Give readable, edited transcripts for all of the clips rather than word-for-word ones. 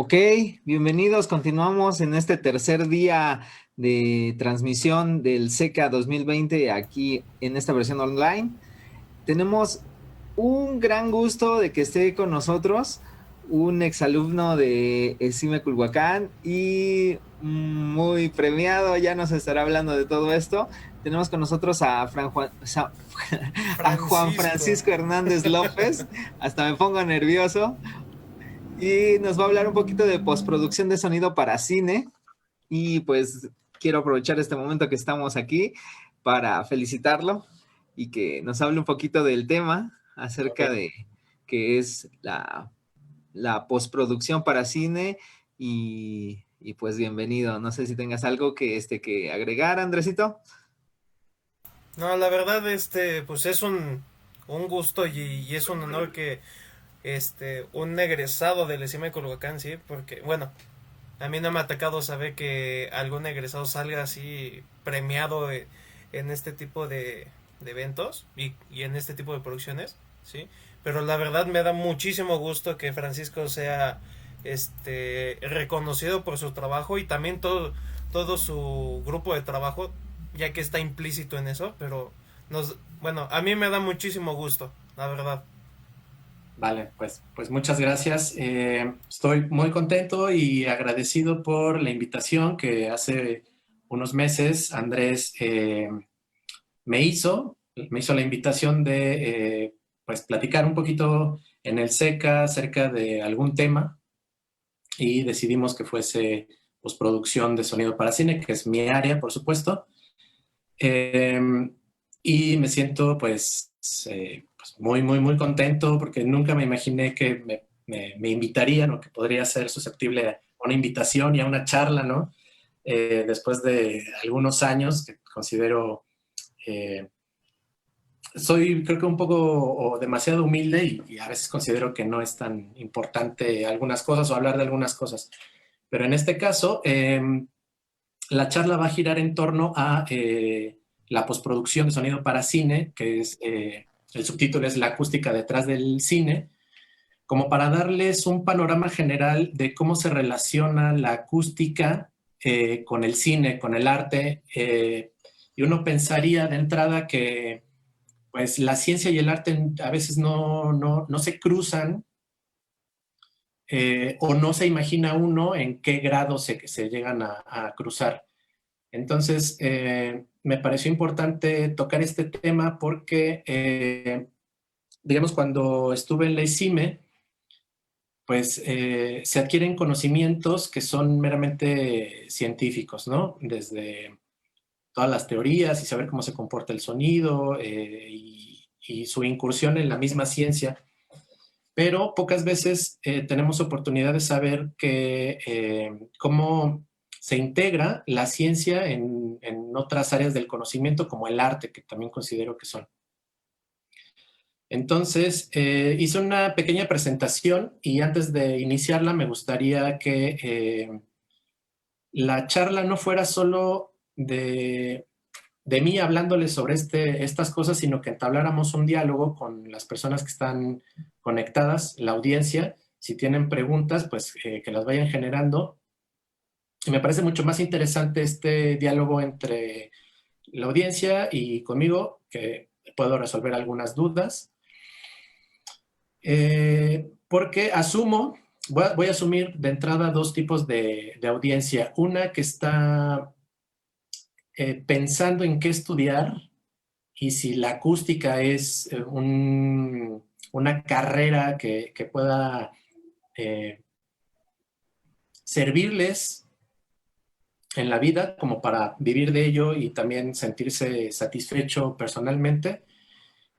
Ok, bienvenidos. Continuamos en este tercer día de transmisión del SECA 2020 aquí en esta versión online. Tenemos un gran gusto de que esté con nosotros un exalumno de ESIME Culhuacán y muy premiado, ya nos estará hablando de todo esto. Tenemos con nosotros a, a Juan Francisco. Francisco Hernández López, hasta me pongo nervioso, y nos va a hablar un poquito de postproducción de sonido para cine. Y pues quiero aprovechar este momento que estamos aquí para felicitarlo y que nos hable un poquito del tema acerca Ok. de qué es la postproducción para cine. Y pues bienvenido. No sé si tengas algo que agregar, Andresito. No, la verdad, pues es un gusto y es un honor que un egresado del ESIME Culhuacán, sí, porque, bueno, a mí no me ha tocado saber que algún egresado salga así premiado en este tipo de eventos y en este tipo de producciones, sí. Pero la verdad me da muchísimo gusto que Francisco sea reconocido por su trabajo y también todo su grupo de trabajo, ya que está implícito en eso, pero bueno, a mí me da muchísimo gusto, la verdad. Vale, pues muchas gracias. Estoy muy contento y agradecido por la invitación que hace unos meses Andrés me hizo la invitación de pues platicar un poquito en el SECA acerca de algún tema y decidimos que fuese postproducción de sonido para cine, que es mi área, por supuesto. Eh, y me siento pues muy, muy, muy contento porque nunca me imaginé que me invitarían o que podría ser susceptible a una invitación y a una charla, ¿no? Después de algunos años que considero, eh, soy creo que un poco o demasiado humilde y a veces considero que no es tan importante algunas cosas o hablar de algunas cosas. Pero en este caso, la charla va a girar en torno a la postproducción de sonido para cine, que es, el subtítulo es La acústica detrás del cine, como para darles un panorama general de cómo se relaciona la acústica con el cine, con el arte. Y uno pensaría de entrada que pues, la ciencia y el arte a veces no se cruzan, o no se imagina uno en qué grado se llegan a cruzar. Entonces, me pareció importante tocar este tema porque, digamos, cuando estuve en la ICIME, pues se adquieren conocimientos que son meramente científicos, ¿no? Desde todas las teorías y saber cómo se comporta el sonido y su incursión en la misma ciencia. Pero pocas veces tenemos oportunidad de saber cómo se integra la ciencia en otras áreas del conocimiento, como el arte, que también considero que son. Entonces, hice una pequeña presentación y antes de iniciarla me gustaría que la charla no fuera solo de mí hablándoles sobre estas cosas, sino que entabláramos un diálogo con las personas que están conectadas, la audiencia. Si tienen preguntas, pues que las vayan generando. Y me parece mucho más interesante este diálogo entre la audiencia y conmigo, que puedo resolver algunas dudas. Porque voy a asumir de entrada dos tipos de audiencia. Una que está pensando en qué estudiar y si la acústica es una carrera que pueda eh, servirles en la vida como para vivir de ello y también sentirse satisfecho personalmente.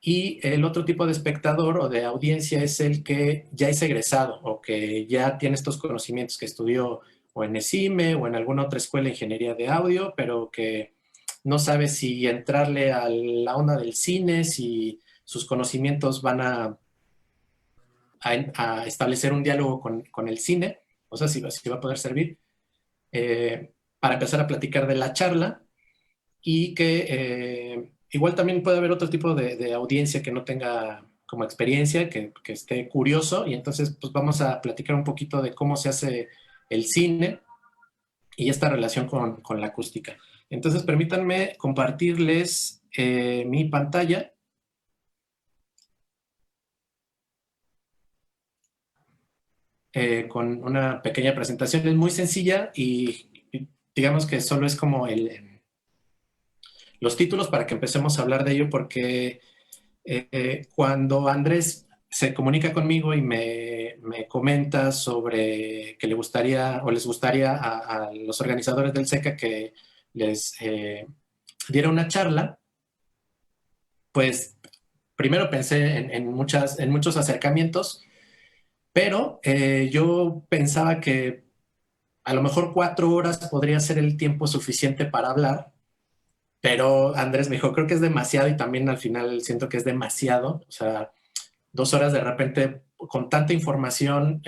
Y el otro tipo de espectador o de audiencia es el que ya es egresado o que ya tiene estos conocimientos que estudió o en ESIME o en alguna otra escuela de ingeniería de audio, pero que no sabe si entrarle a la onda del cine, si sus conocimientos van a establecer un diálogo con el cine, o sea, si va a poder servir, para empezar a platicar de la charla y que igual también puede haber otro tipo de audiencia que no tenga como experiencia, que esté curioso, y entonces pues vamos a platicar un poquito de cómo se hace el cine y esta relación con la acústica. Entonces permítanme compartirles mi pantalla. Con una pequeña presentación. Es muy sencilla y digamos que solo es como los títulos para que empecemos a hablar de ello, porque cuando Andrés se comunica conmigo y me comenta sobre que le gustaría o les gustaría a los organizadores del SECA que les diera una charla, pues primero pensé en muchos acercamientos, pero yo pensaba que a lo mejor 4 horas podría ser el tiempo suficiente para hablar, pero Andrés me dijo, creo que es demasiado, y también al final siento que es demasiado. O sea, 2 horas de repente con tanta información,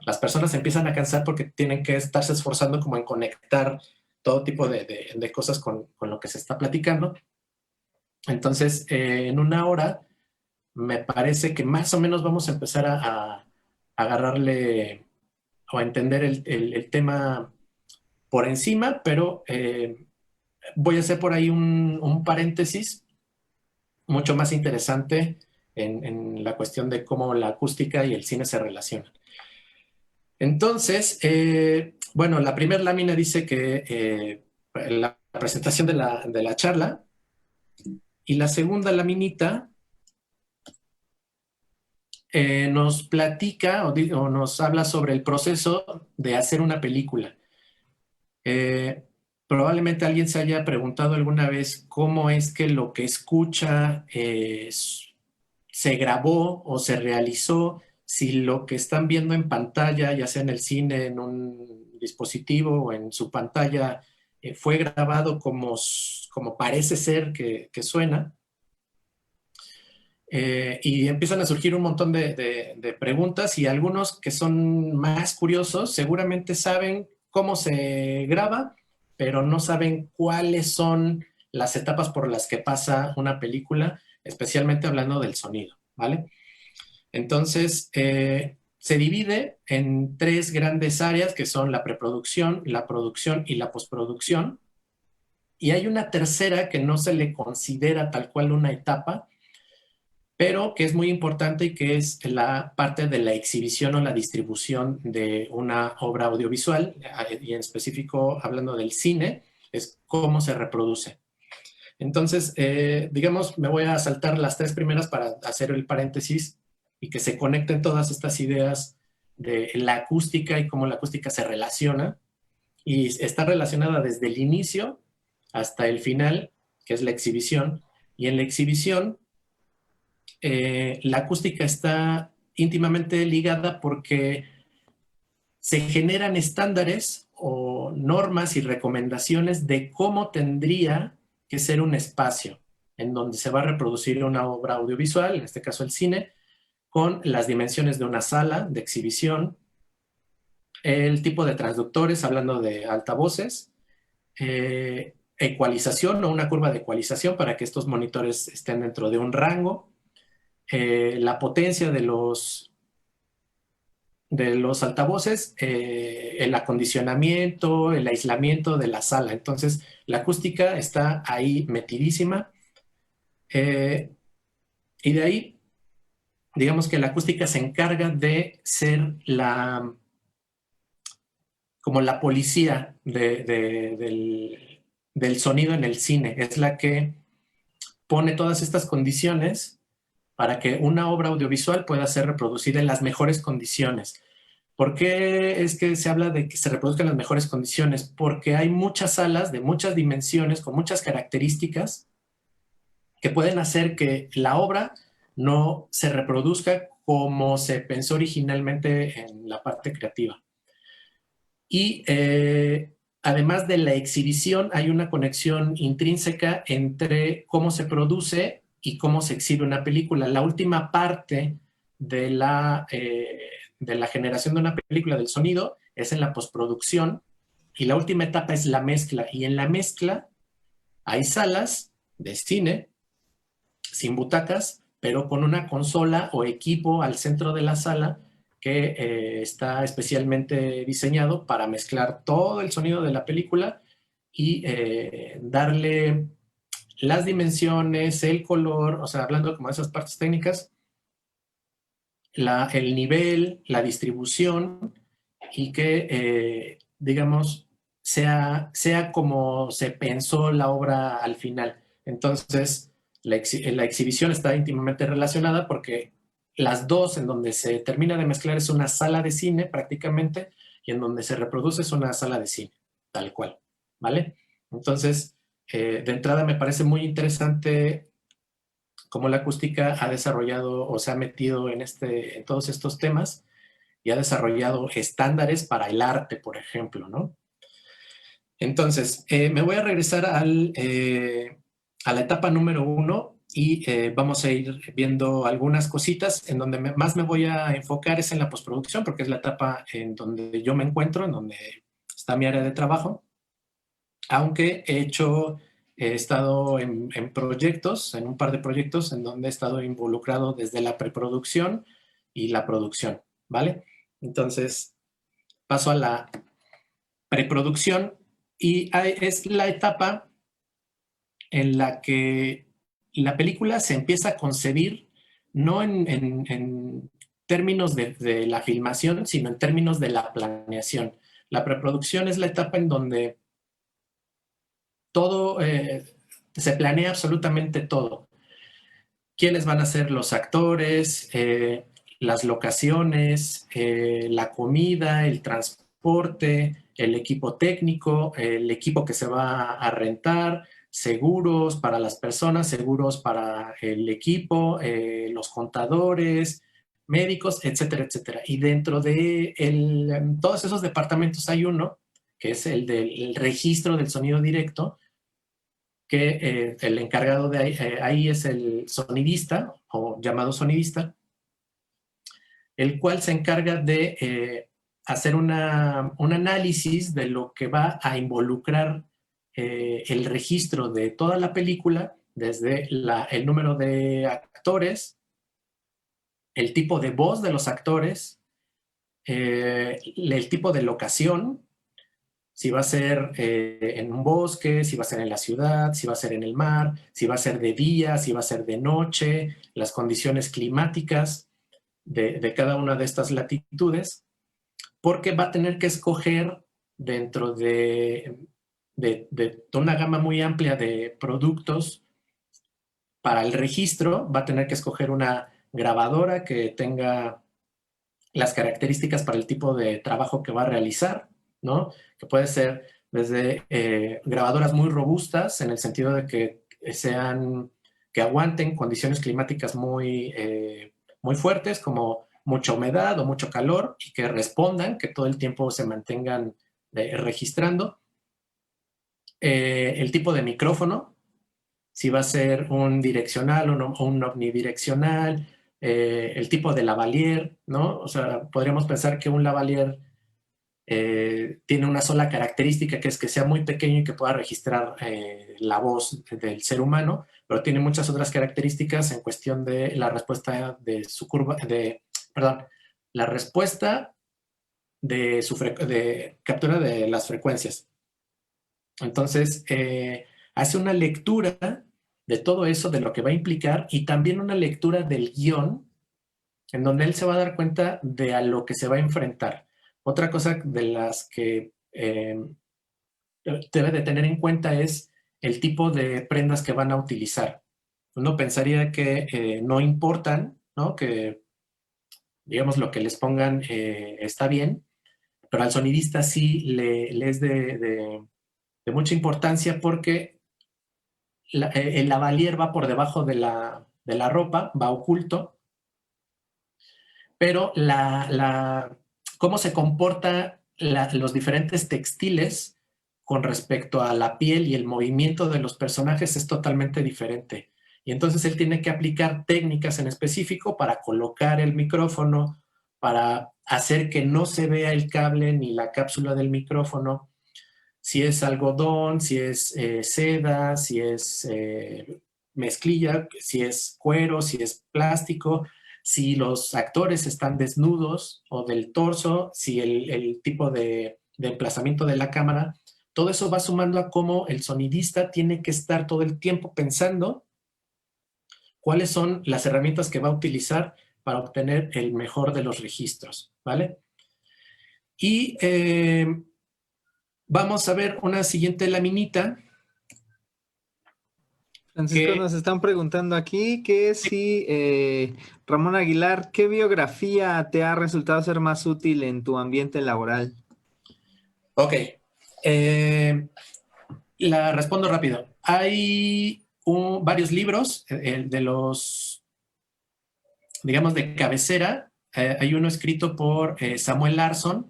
las personas se empiezan a cansar porque tienen que estarse esforzando como en conectar todo tipo de cosas con lo que se está platicando. Entonces, en 1 hora, me parece que más o menos vamos a empezar a agarrarle o a entender el tema por encima, pero voy a hacer por ahí un paréntesis mucho más interesante en la cuestión de cómo la acústica y el cine se relacionan. Entonces, bueno, la primera lámina dice que la presentación de la charla, y la segunda laminita nos platica o nos habla sobre el proceso de hacer una película. Probablemente alguien se haya preguntado alguna vez cómo es que lo que escucha se grabó o se realizó, si lo que están viendo en pantalla, ya sea en el cine, en un dispositivo o en su pantalla, fue grabado como parece ser que suena. Y empiezan a surgir un montón de preguntas, y algunos que son más curiosos seguramente saben cómo se graba, pero no saben cuáles son las etapas por las que pasa una película, especialmente hablando del sonido, ¿vale? Entonces, se divide en 3 grandes áreas, que son la preproducción, la producción y la postproducción. Y hay una tercera que no se le considera tal cual una etapa, pero que es muy importante, y que es la parte de la exhibición o la distribución de una obra audiovisual, y en específico hablando del cine, es cómo se reproduce. Entonces, digamos, me voy a saltar las 3 primeras para hacer el paréntesis y que se conecten todas estas ideas de la acústica y cómo la acústica se relaciona, y está relacionada desde el inicio hasta el final, que es la exhibición. Y en la exhibición, la acústica está íntimamente ligada porque se generan estándares o normas y recomendaciones de cómo tendría que ser un espacio en donde se va a reproducir una obra audiovisual, en este caso el cine, con las dimensiones de una sala de exhibición, el tipo de transductores, hablando de altavoces, ecualización o una curva de ecualización para que estos monitores estén dentro de un rango, la potencia de los altavoces, el acondicionamiento, el aislamiento de la sala. Entonces, la acústica está ahí metidísima. Y de ahí, digamos que la acústica se encarga de ser como la policía del sonido en el cine. Es la que pone todas estas condiciones para que una obra audiovisual pueda ser reproducida en las mejores condiciones. ¿Por qué es que se habla de que se reproduzcan en las mejores condiciones? Porque hay muchas salas de muchas dimensiones, con muchas características, que pueden hacer que la obra no se reproduzca como se pensó originalmente en la parte creativa. Y además de la exhibición, hay una conexión intrínseca entre cómo se produce y cómo se exhibe una película. La última parte de la generación de una película, del sonido, es en la postproducción, y la última etapa es la mezcla. Y en la mezcla hay salas de cine sin butacas, pero con una consola o equipo al centro de la sala que está especialmente diseñado para mezclar todo el sonido de la película y darle las dimensiones, el color, o sea, hablando como de esas partes técnicas, el nivel, la distribución y que, digamos, sea como se pensó la obra al final. Entonces, la exhibición está íntimamente relacionada porque las dos en donde se termina de mezclar es una sala de cine prácticamente y en donde se reproduce es una sala de cine, tal cual, ¿vale? Entonces, de entrada me parece muy interesante cómo la acústica ha desarrollado o se ha metido en todos estos temas y ha desarrollado estándares para el arte, por ejemplo, ¿no? Entonces, me voy a regresar a la etapa número 1 y vamos a ir viendo algunas cositas. En donde más me voy a enfocar es en la postproducción, porque es la etapa en donde yo me encuentro, en donde está mi área de trabajo, aunque he estado en proyectos, en un par de proyectos en donde he estado involucrado desde la preproducción y la producción, ¿vale? Entonces, paso a la preproducción y es la etapa en la que la película se empieza a concebir no en términos de la filmación, sino en términos de la planeación. La preproducción es la etapa en donde todo, se planea absolutamente todo. ¿Quiénes van a ser los actores? Las locaciones, la comida, el transporte, el equipo técnico, el equipo que se va a rentar, seguros para las personas, seguros para el equipo, los contadores, médicos, etcétera, etcétera. Y dentro de todos esos departamentos hay uno, que es el del registro del sonido directo, que el encargado de ahí es el sonidista, o llamado sonidista, el cual se encarga de hacer un análisis de lo que va a involucrar el registro de toda la película, desde el número de actores, el tipo de voz de los actores, el tipo de locación, si va a ser en un bosque, si va a ser en la ciudad, si va a ser en el mar, si va a ser de día, si va a ser de noche, las condiciones climáticas de cada una de estas latitudes, porque va a tener que escoger dentro de una gama muy amplia de productos para el registro, va a tener que escoger una grabadora que tenga las características para el tipo de trabajo que va a realizar, ¿no? Que puede ser desde grabadoras muy robustas, en el sentido de que que aguanten condiciones climáticas muy fuertes, como mucha humedad o mucho calor, y que respondan, que todo el tiempo se mantengan registrando. El tipo de micrófono, si va a ser un direccional o un omnidireccional, el tipo de lavalier, ¿no? O sea, podríamos pensar que un lavalier tiene una sola característica, que es que sea muy pequeño y que pueda registrar la voz del ser humano, pero tiene muchas otras características en cuestión de la respuesta de su curva, perdón, la respuesta de captura de las frecuencias. Entonces, hace una lectura de todo eso, de lo que va a implicar, y también una lectura del guión, en donde él se va a dar cuenta de a lo que se va a enfrentar. Otra cosa de las que debe de tener en cuenta es el tipo de prendas que van a utilizar. Uno pensaría que no importan, ¿no? Que, digamos, lo que les pongan está bien, pero al sonidista sí le es de mucha importancia, porque el lavalier va por debajo de la ropa, va oculto, pero cómo se comporta los diferentes textiles con respecto a la piel y el movimiento de los personajes es totalmente diferente. Y entonces él tiene que aplicar técnicas en específico para colocar el micrófono, para hacer que no se vea el cable ni la cápsula del micrófono, si es algodón, si es seda, si es mezclilla, si es cuero, si es plástico, si los actores están desnudos o del torso, si el tipo de emplazamiento de la cámara. Todo eso va sumando a cómo el sonidista tiene que estar todo el tiempo pensando cuáles son las herramientas que va a utilizar para obtener el mejor de los registros, ¿vale? Y vamos a ver una siguiente laminita. Francisco, nos están preguntando aquí que si, Ramón Aguilar, ¿qué biografía te ha resultado ser más útil en tu ambiente laboral? Ok. La respondo rápido. Hay varios libros de los, digamos, de cabecera. Hay uno escrito por Samuel Larson.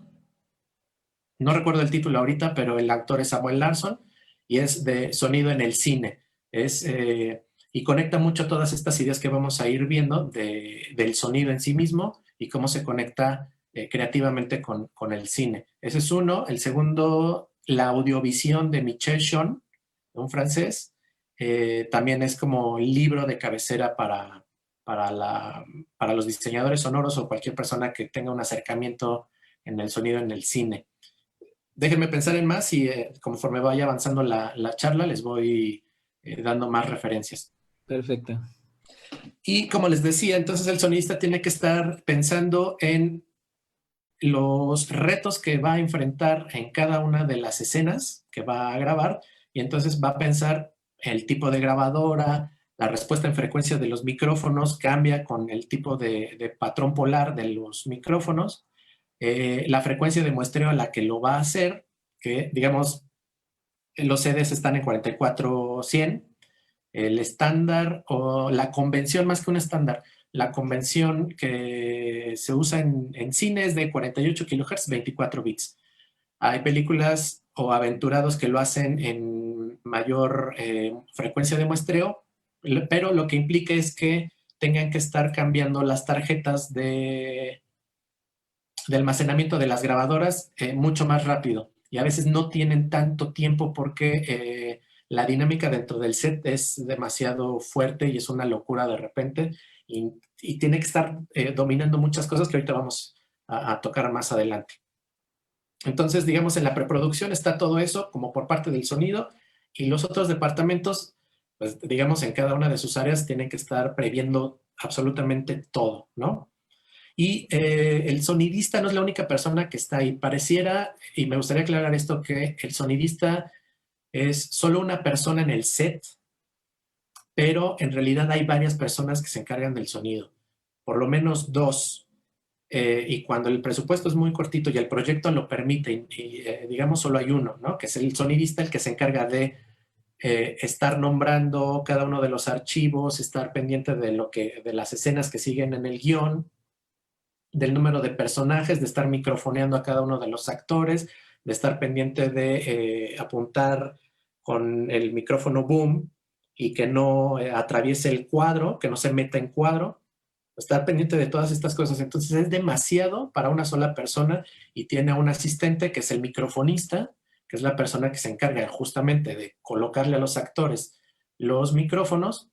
No recuerdo el título ahorita, pero el actor es Samuel Larson y es de sonido en el cine. Y conecta mucho todas estas ideas que vamos a ir viendo del sonido en sí mismo y cómo se conecta creativamente con el cine. Ese es uno. El segundo, La audiovisión de Michel Jean, un francés. También es como libro de cabecera para los diseñadores sonoros o cualquier persona que tenga un acercamiento en el sonido en el cine. Déjenme pensar en más y conforme vaya avanzando la charla les voy dando más referencias. Perfecto. Y como les decía, entonces el sonidista tiene que estar pensando en los retos que va a enfrentar en cada una de las escenas que va a grabar y entonces va a pensar el tipo de grabadora, la respuesta en frecuencia de los micrófonos cambia con el tipo de patrón polar de los micrófonos, la frecuencia de muestreo a la que lo va a hacer, que digamos los CDs están en 44-100, el estándar o la convención más que un estándar, la convención que se usa en cine es de 48 kHz, 24 bits. Hay películas o aventurados que lo hacen en mayor frecuencia de muestreo, pero lo que implica es que tengan que estar cambiando las tarjetas de almacenamiento de las grabadoras mucho más rápido. Y a veces no tienen tanto tiempo porque la dinámica dentro del set es demasiado fuerte y es una locura de repente. Y tiene que estar dominando muchas cosas que ahorita vamos a tocar más adelante. Entonces, digamos, en la preproducción está todo eso como por parte del sonido y los otros departamentos, pues digamos, en cada una de sus áreas tienen que estar previendo absolutamente todo, ¿no? Y el sonidista no es la única persona que está ahí. Pareciera, y me gustaría aclarar esto, que el sonidista es solo una persona en el set, pero en realidad hay varias personas que se encargan del sonido, por lo menos dos. Y cuando el presupuesto es muy cortito y el proyecto lo permite, digamos solo hay uno, ¿no? Que es el sonidista el que se encarga de estar nombrando cada uno de los archivos, estar pendiente de las escenas que siguen en el guión, del número de personajes, de estar microfoneando a cada uno de los actores, de estar pendiente de apuntar con el micrófono boom y que no atraviese el cuadro, que no se meta en cuadro, estar pendiente de todas estas cosas. Entonces es demasiado para una sola persona y tiene a un asistente que es el microfonista, que es la persona que se encarga justamente de colocarle a los actores los micrófonos,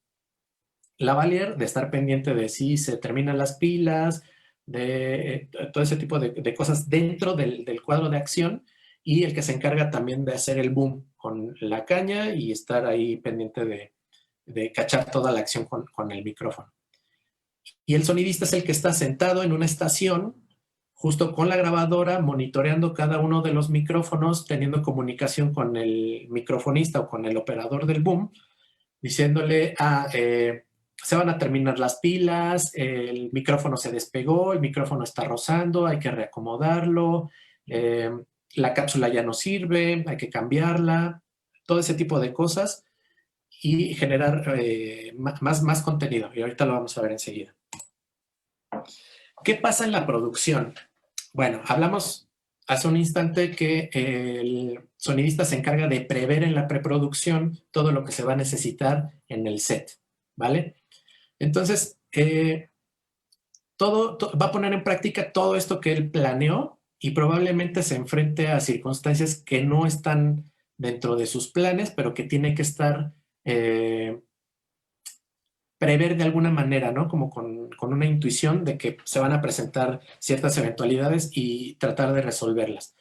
la valier de estar pendiente de si se terminan las pilas, de todo ese tipo de cosas dentro del cuadro de acción y el que se encarga también de hacer el boom con la caña y estar ahí pendiente de cachar toda la acción con el micrófono. Y el sonidista es el que está sentado en una estación justo con la grabadora, monitoreando cada uno de los micrófonos, teniendo comunicación con el microfonista o con el operador del boom, diciéndole, se van a terminar las pilas, el micrófono se despegó, el micrófono está rozando, hay que reacomodarlo, la cápsula ya no sirve, hay que cambiarla, todo ese tipo de cosas y generar más contenido. Y ahorita lo vamos a ver enseguida. ¿Qué pasa en la producción? Bueno, hablamos hace un instante que el sonidista se encarga de prever en la preproducción todo lo que se va a necesitar en el set, ¿vale? Entonces, va a poner en práctica todo esto que él planeó y probablemente se enfrente a circunstancias que no están dentro de sus planes, pero que tiene que estar prever de alguna manera, ¿no? Como con una intuición de que se van a presentar ciertas eventualidades y tratar de resolverlas.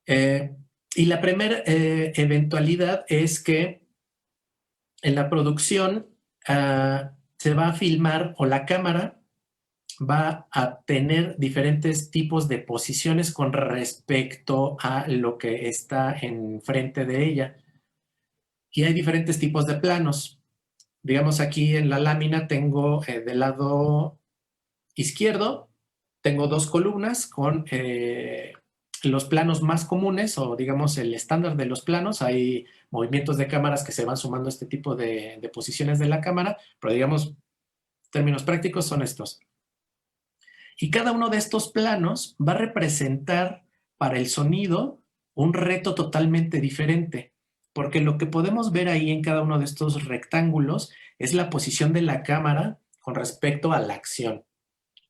Y la primera eventualidad es que en la producción se va a filmar, o la cámara va a tener diferentes tipos de posiciones con respecto a lo que está enfrente de ella. Y hay diferentes tipos de planos. Digamos, aquí en la lámina tengo del lado izquierdo, tengo 2 columnas con los planos más comunes, o digamos el estándar de los planos. Hay movimientos de cámaras que se van sumando a este tipo de posiciones de la cámara, pero digamos, términos prácticos son estos. Y cada uno de estos planos va a representar para el sonido un reto totalmente diferente, porque lo que podemos ver ahí en cada uno de estos rectángulos es la posición de la cámara con respecto a la acción.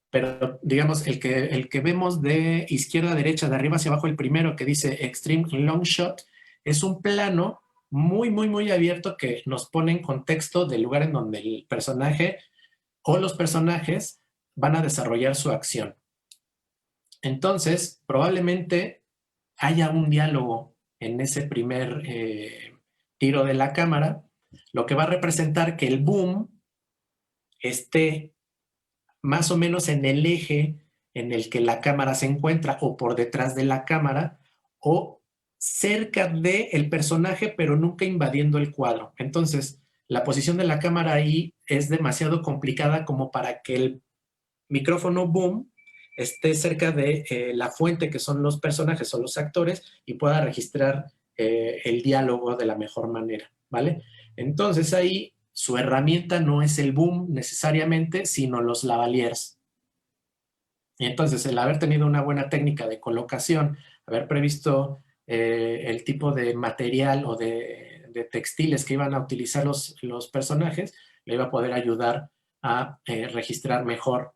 Pero digamos, el que vemos de izquierda a derecha, de arriba hacia abajo, el primero que dice Extreme Long Shot, es un plano muy, muy, muy abierto que nos pone en contexto del lugar en donde el personaje o los personajes van a desarrollar su acción. Entonces, probablemente haya un diálogo en ese primer tiro de la cámara, lo que va a representar que el boom esté más o menos en el eje en el que la cámara se encuentra, o por detrás de la cámara, o cerca del personaje, pero nunca invadiendo el cuadro. Entonces, la posición de la cámara ahí es demasiado complicada como para que el micrófono boom esté cerca de la fuente, que son los personajes o los actores, y pueda registrar el diálogo de la mejor manera, ¿vale? Entonces ahí su herramienta no es el boom necesariamente, sino los lavaliers. Y entonces el haber tenido una buena técnica de colocación, haber previsto el tipo de material o de textiles que iban a utilizar los personajes, le iba a poder ayudar a registrar mejor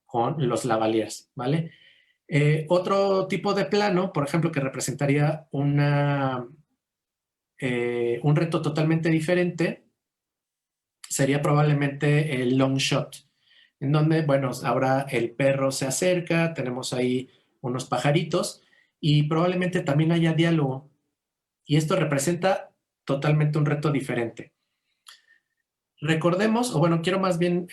con los lavaliers, ¿vale? Otro tipo de plano, por ejemplo, que representaría un reto totalmente diferente, sería probablemente el long shot, en donde, bueno, ahora el perro se acerca, tenemos ahí unos pajaritos y probablemente también haya diálogo. Y esto representa totalmente un reto diferente. Recordemos, o bueno, quiero más bien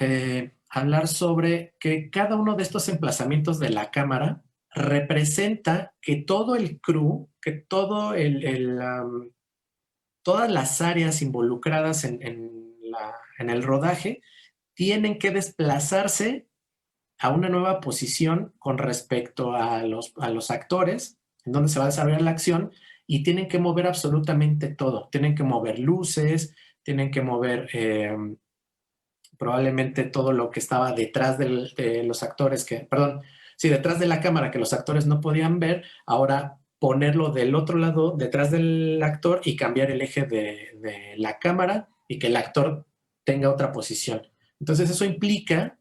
hablar sobre que cada uno de estos emplazamientos de la cámara representa que todo el crew, que todo todas las áreas involucradas en el rodaje tienen que desplazarse a una nueva posición con respecto a los actores, en donde se va a desarrollar la acción, y tienen que mover absolutamente todo. Tienen que mover luces, tienen que mover probablemente todo lo que estaba detrás de los actores, detrás de la cámara, que los actores no podían ver, ahora ponerlo del otro lado, detrás del actor, y cambiar el eje de la cámara y que el actor tenga otra posición. Entonces eso implica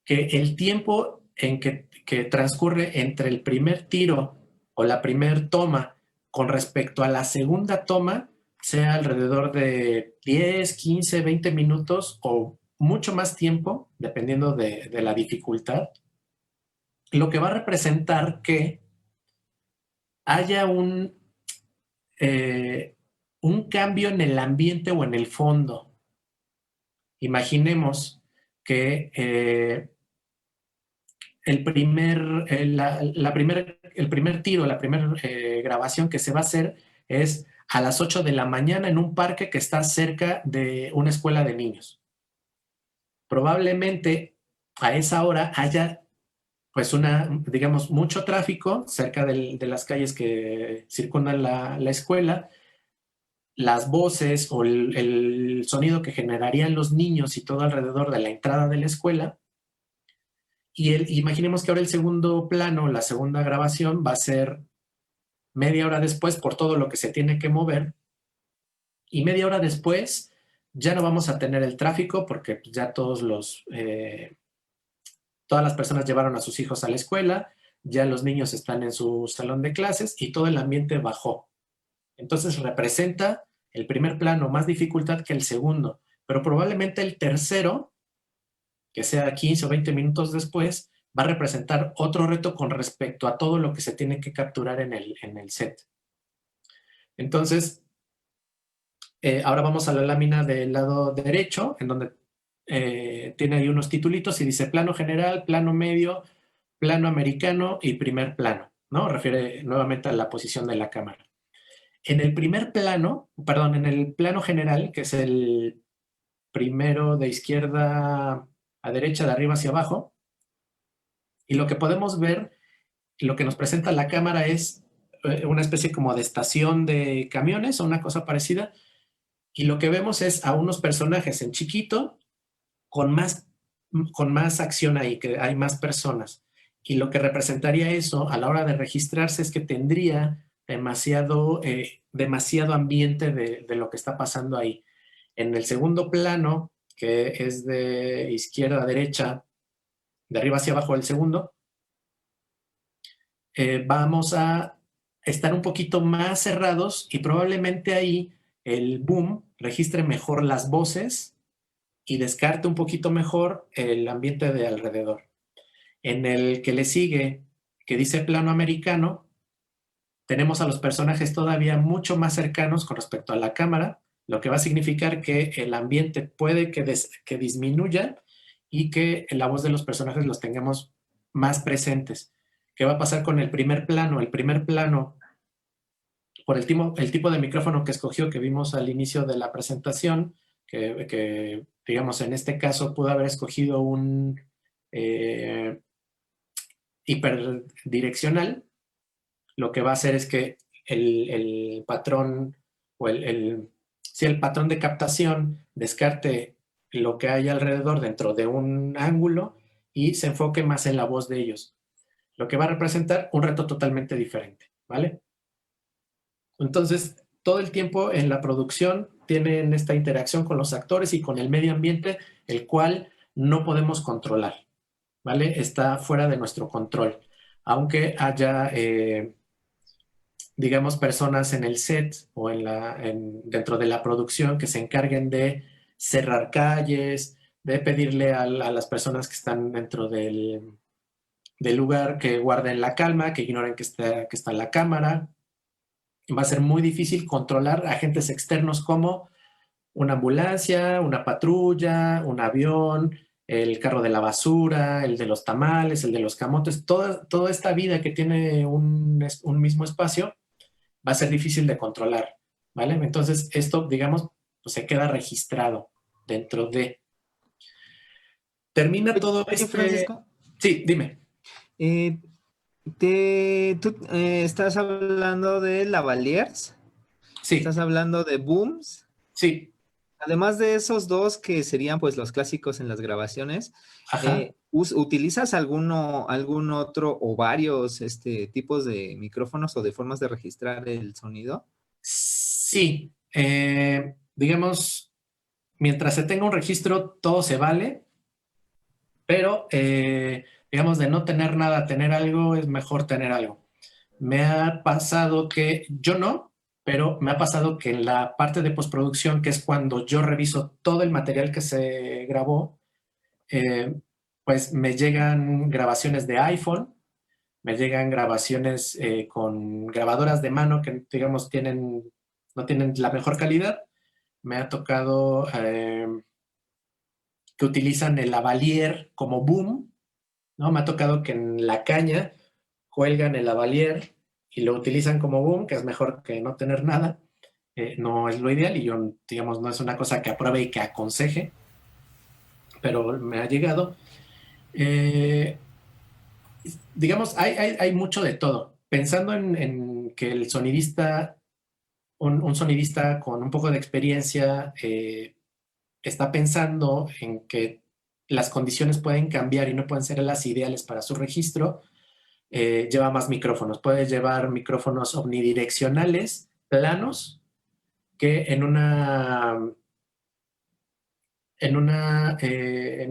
que el tiempo en que transcurre entre el primer tiro o la primer toma con respecto a la segunda toma sea alrededor de 10, 15, 20 minutos o mucho más tiempo, dependiendo de la dificultad, lo que va a representar que haya un cambio en el ambiente o en el fondo. Imaginemos que el primer tiro, la primera grabación que se va a hacer es a las 8 de la mañana en un parque que está cerca de una escuela de niños. Probablemente a esa hora haya, pues, digamos, mucho tráfico cerca de las calles que circundan la escuela. Las voces o el sonido que generarían los niños y todo alrededor de la entrada de la escuela. Y imaginemos que ahora el segundo plano, la segunda grabación, va a ser media hora después por todo lo que se tiene que mover. Y media hora después ya no vamos a tener el tráfico, porque ya todas las personas llevaron a sus hijos a la escuela, ya los niños están en su salón de clases y todo el ambiente bajó. Entonces representa el primer plano más dificultad que el segundo, pero probablemente el tercero, que sea 15 o 20 minutos después, va a representar otro reto con respecto a todo lo que se tiene que capturar en el set. Entonces, ahora vamos a la lámina del lado derecho, en donde tiene ahí unos titulitos y dice plano general, plano medio, plano americano y primer plano, ¿no? Refiere nuevamente a la posición de la cámara. En el primer plano, perdón, en el plano general, que es el primero de izquierda a derecha, de arriba hacia abajo, y lo que podemos ver, lo que nos presenta la cámara es una especie como de estación de camiones o una cosa parecida, y lo que vemos es a unos personajes en chiquito con más acción ahí, que hay más personas. Y lo que representaría eso a la hora de registrarse es que tendría demasiado ambiente de lo que está pasando ahí. En el segundo plano, que es de izquierda a derecha, de arriba hacia abajo del segundo, vamos a estar un poquito más cerrados y probablemente ahí el boom registre mejor las voces y descarte un poquito mejor el ambiente de alrededor. En el que le sigue, que dice plano americano, tenemos a los personajes todavía mucho más cercanos con respecto a la cámara, lo que va a significar que el ambiente puede que disminuya y que la voz de los personajes los tengamos más presentes. ¿Qué va a pasar con el primer plano? El primer plano, por el tipo de micrófono que escogió, que vimos al inicio de la presentación, que digamos, en este caso pudo haber escogido un hiperdireccional, lo que va a hacer es que el patrón o el patrón de captación descarte lo que hay alrededor dentro de un ángulo y se enfoque más en la voz de ellos, lo que va a representar un reto totalmente diferente, ¿vale? Entonces, todo el tiempo en la producción tienen esta interacción con los actores y con el medio ambiente, el cual no podemos controlar, ¿vale? Está fuera de nuestro control. Aunque haya, digamos, personas en el set o dentro de la producción que se encarguen de cerrar calles, de pedirle a las personas que están dentro del lugar que guarden la calma, que ignoren que está la cámara. Va a ser muy difícil controlar agentes externos como una ambulancia, una patrulla, un avión, el carro de la basura, el de los tamales, el de los camotes, toda esta vida que tiene un mismo espacio va a ser difícil de controlar, ¿vale? Entonces esto, digamos, pues se queda registrado dentro de... Termina todo Oye, Francisco, Sí, dime. ¿tú estás hablando de lavaliers? Sí. ¿Estás hablando de booms? Sí. Además de esos dos que serían pues los clásicos en las grabaciones, ¿utilizas algún otro o varios tipos de micrófonos o de formas de registrar el sonido? Sí. Digamos, mientras se tenga un registro, todo se vale, pero digamos, de no tener nada, tener algo, es mejor tener algo. Me ha pasado que yo no, pero me ha pasado que en la parte de postproducción, que es cuando yo reviso todo el material que se grabó, pues me llegan grabaciones de iPhone, me llegan grabaciones con grabadoras de mano que, digamos, no tienen la mejor calidad. Me ha tocado que utilizan el lavalier como boom, ¿no? Me ha tocado que en la caña cuelgan el lavalier y lo utilizan como boom, que es mejor que no tener nada. No es lo ideal y yo, digamos, no es una cosa que apruebe y que aconseje, pero me ha llegado. Digamos, hay mucho de todo. Pensando en que el sonidista, un sonidista con un poco de experiencia, está pensando en que las condiciones pueden cambiar y no pueden ser las ideales para su registro, lleva más micrófonos. Puede llevar micrófonos omnidireccionales, planos, que en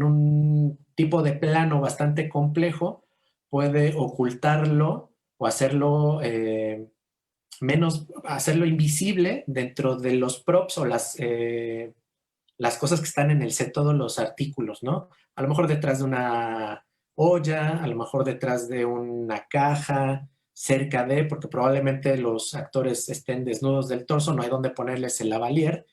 un tipo de plano bastante complejo puede ocultarlo o hacerlo hacerlo invisible dentro de los props o las cosas que están en el set, todos los artículos, ¿no? A lo mejor detrás de una olla, a lo mejor detrás de una caja, cerca de, porque probablemente los actores estén desnudos del torso, no hay donde ponerles el lavalier,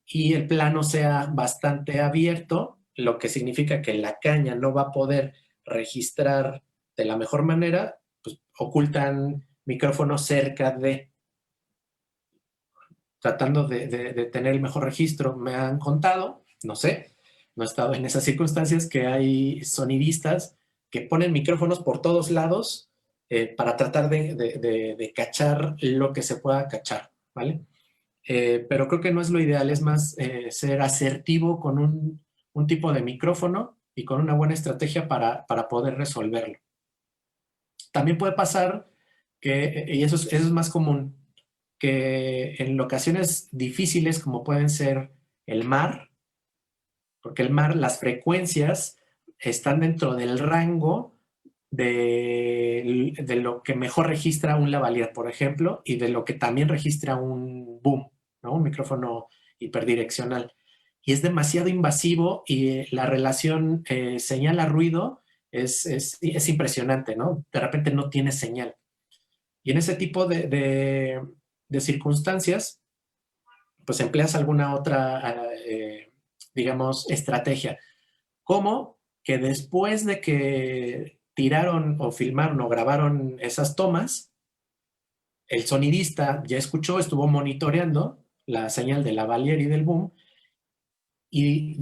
y el plano sea bastante abierto, lo que significa que la caña no va a poder registrar de la mejor manera, pues ocultan micrófonos cerca de, tratando de tener el mejor registro. Me han contado, no sé, no he estado en esas circunstancias, que hay sonidistas que ponen micrófonos por todos lados para tratar de cachar lo que se pueda cachar, ¿vale? Pero creo que no es lo ideal, es más ser asertivo con un tipo de micrófono y con una buena estrategia para poder resolverlo. También puede pasar que, y eso es más común, que en ocasiones difíciles como pueden ser el mar, porque el mar, las frecuencias están dentro del rango de lo que mejor registra un lavalier, por ejemplo, y de lo que también registra un boom, ¿no? Un micrófono hiperdireccional. Y es demasiado invasivo y la relación señal a ruido es impresionante, ¿no? De repente no tiene señal. Y en ese tipo de circunstancias, pues empleas alguna otra, digamos, estrategia. Como que después de que tiraron o filmaron o grabaron esas tomas, el sonidista ya escuchó, estuvo monitoreando la señal de lavalier y del boom y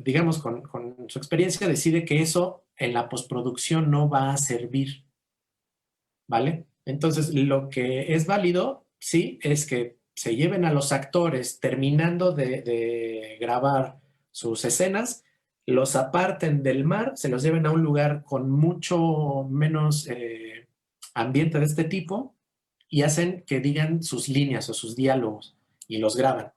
digamos, con su experiencia decide que eso en la postproducción no va a servir, ¿vale? Entonces, lo que es válido, sí, es que se lleven a los actores terminando de grabar sus escenas, los aparten del mar, se los lleven a un lugar con mucho menos ambiente de este tipo y hacen que digan sus líneas o sus diálogos y los graban.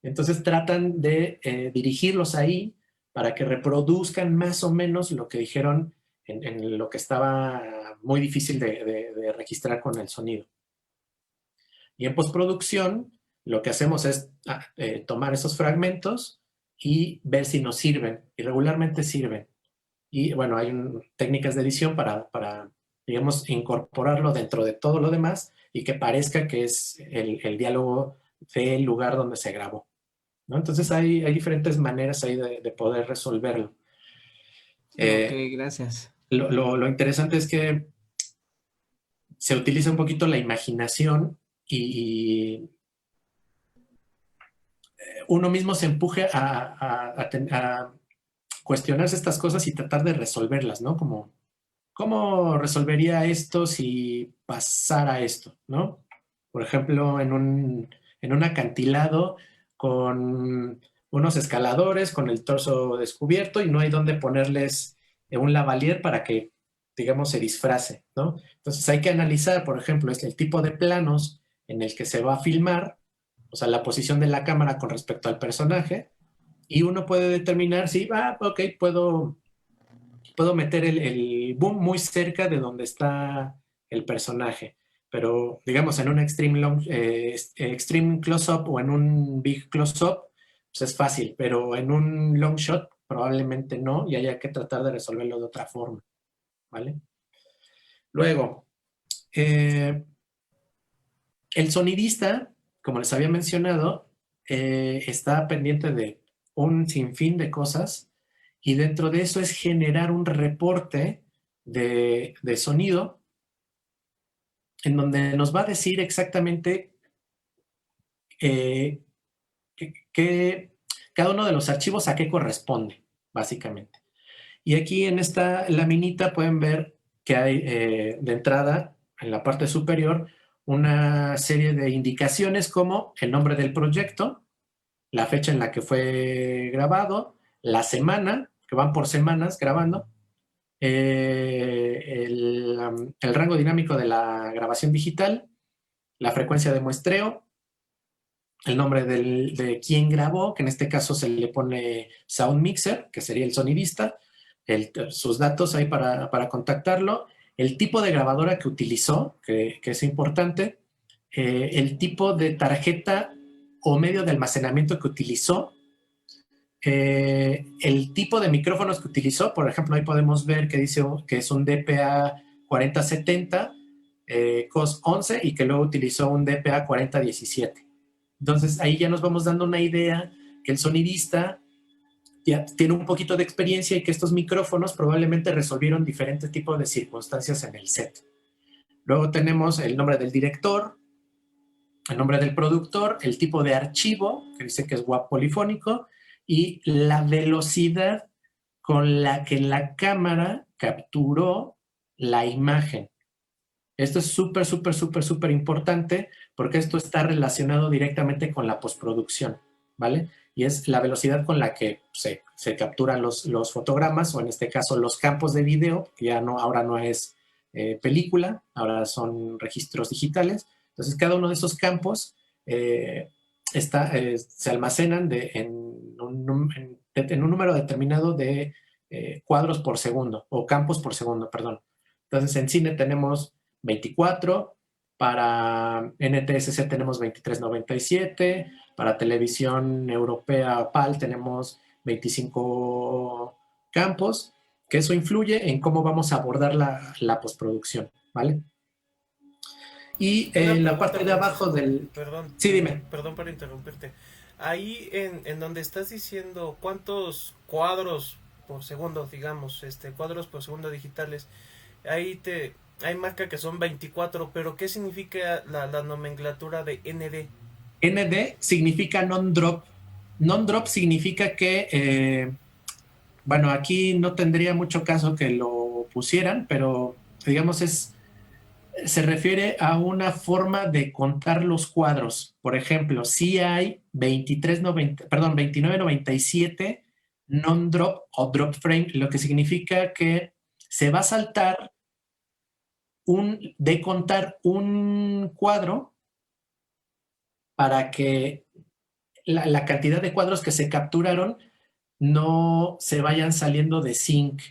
Entonces tratan de dirigirlos ahí para que reproduzcan más o menos lo que dijeron en lo que estaba muy difícil de registrar con el sonido. Y en postproducción, lo que hacemos es tomar esos fragmentos y ver si nos sirven. Y regularmente sirven. Y bueno, hay técnicas de edición para, digamos, incorporarlo dentro de todo lo demás y que parezca que es el diálogo del lugar donde se grabó, ¿no? Entonces hay diferentes maneras ahí de poder resolverlo. Ok, gracias. Lo interesante es que se utiliza un poquito la imaginación y uno mismo se empuje a cuestionarse estas cosas y tratar de resolverlas, ¿no? Como, ¿cómo resolvería esto si pasara esto, ¿no? Por ejemplo, en un acantilado con unos escaladores, con el torso descubierto y no hay dónde ponerles un lavalier para que, digamos, se disfrace, ¿no? Entonces hay que analizar, por ejemplo, el tipo de planos en el que se va a filmar, o sea, la posición de la cámara con respecto al personaje, y uno puede determinar si, ok, puedo meter el boom muy cerca de donde está el personaje. Pero, digamos, en un extreme close-up o en un big close-up, pues es fácil, pero en un long shot probablemente no y haya que tratar de resolverlo de otra forma, ¿vale? Luego, el sonidista, como les había mencionado, está pendiente de un sinfín de cosas y dentro de eso es generar un reporte de sonido en donde nos va a decir exactamente que cada uno de los archivos a qué corresponde, básicamente. Y aquí en esta laminita pueden ver que hay de entrada, en la parte superior, una serie de indicaciones como el nombre del proyecto, la fecha en la que fue grabado, la semana, que van por semanas grabando, el rango dinámico de la grabación digital, la frecuencia de muestreo, el nombre de quien grabó, que en este caso se le pone Sound Mixer, que sería el sonidista, sus datos ahí para contactarlo, el tipo de grabadora que utilizó, que es importante, el tipo de tarjeta o medio de almacenamiento que utilizó el tipo de micrófonos que utilizó, por ejemplo, ahí podemos ver que dice que es un DPA 4070, COS 11, y que luego utilizó un DPA 4017. Entonces ahí ya nos vamos dando una idea que el sonidista ya tiene un poquito de experiencia y que estos micrófonos probablemente resolvieron diferentes tipos de circunstancias en el set. Luego tenemos el nombre del director, el nombre del productor, el tipo de archivo, que dice que es WAV polifónico, y la velocidad con la que la cámara capturó la imagen. Esto es súper, súper, súper, súper importante porque esto está relacionado directamente con la postproducción, ¿vale? Y es la velocidad con la que se capturan los fotogramas, o en este caso los campos de video, que ya no, ahora no es película, ahora son registros digitales. Entonces, cada uno de esos campos se almacenan en un número determinado de cuadros por segundo, o campos por segundo, perdón. Entonces, en cine tenemos 24, para NTSC tenemos 2397, para televisión europea PAL tenemos 25 campos, que eso influye en cómo vamos a abordar la postproducción, ¿vale? Y en la parte de abajo del... Perdón, Sí, dime. Perdón por interrumpirte. Ahí en donde estás diciendo cuántos cuadros por segundo, digamos, cuadros por segundo digitales, hay marca que son 24, pero ¿qué significa la nomenclatura de ND? ND significa non-drop. Non-drop significa que, bueno, aquí no tendría mucho caso que lo pusieran, pero digamos se refiere a una forma de contar los cuadros. Por ejemplo, si hay 2997 non-drop o drop frame, lo que significa que se va a saltar de contar un cuadro para que la cantidad de cuadros que se capturaron no se vayan saliendo de sync.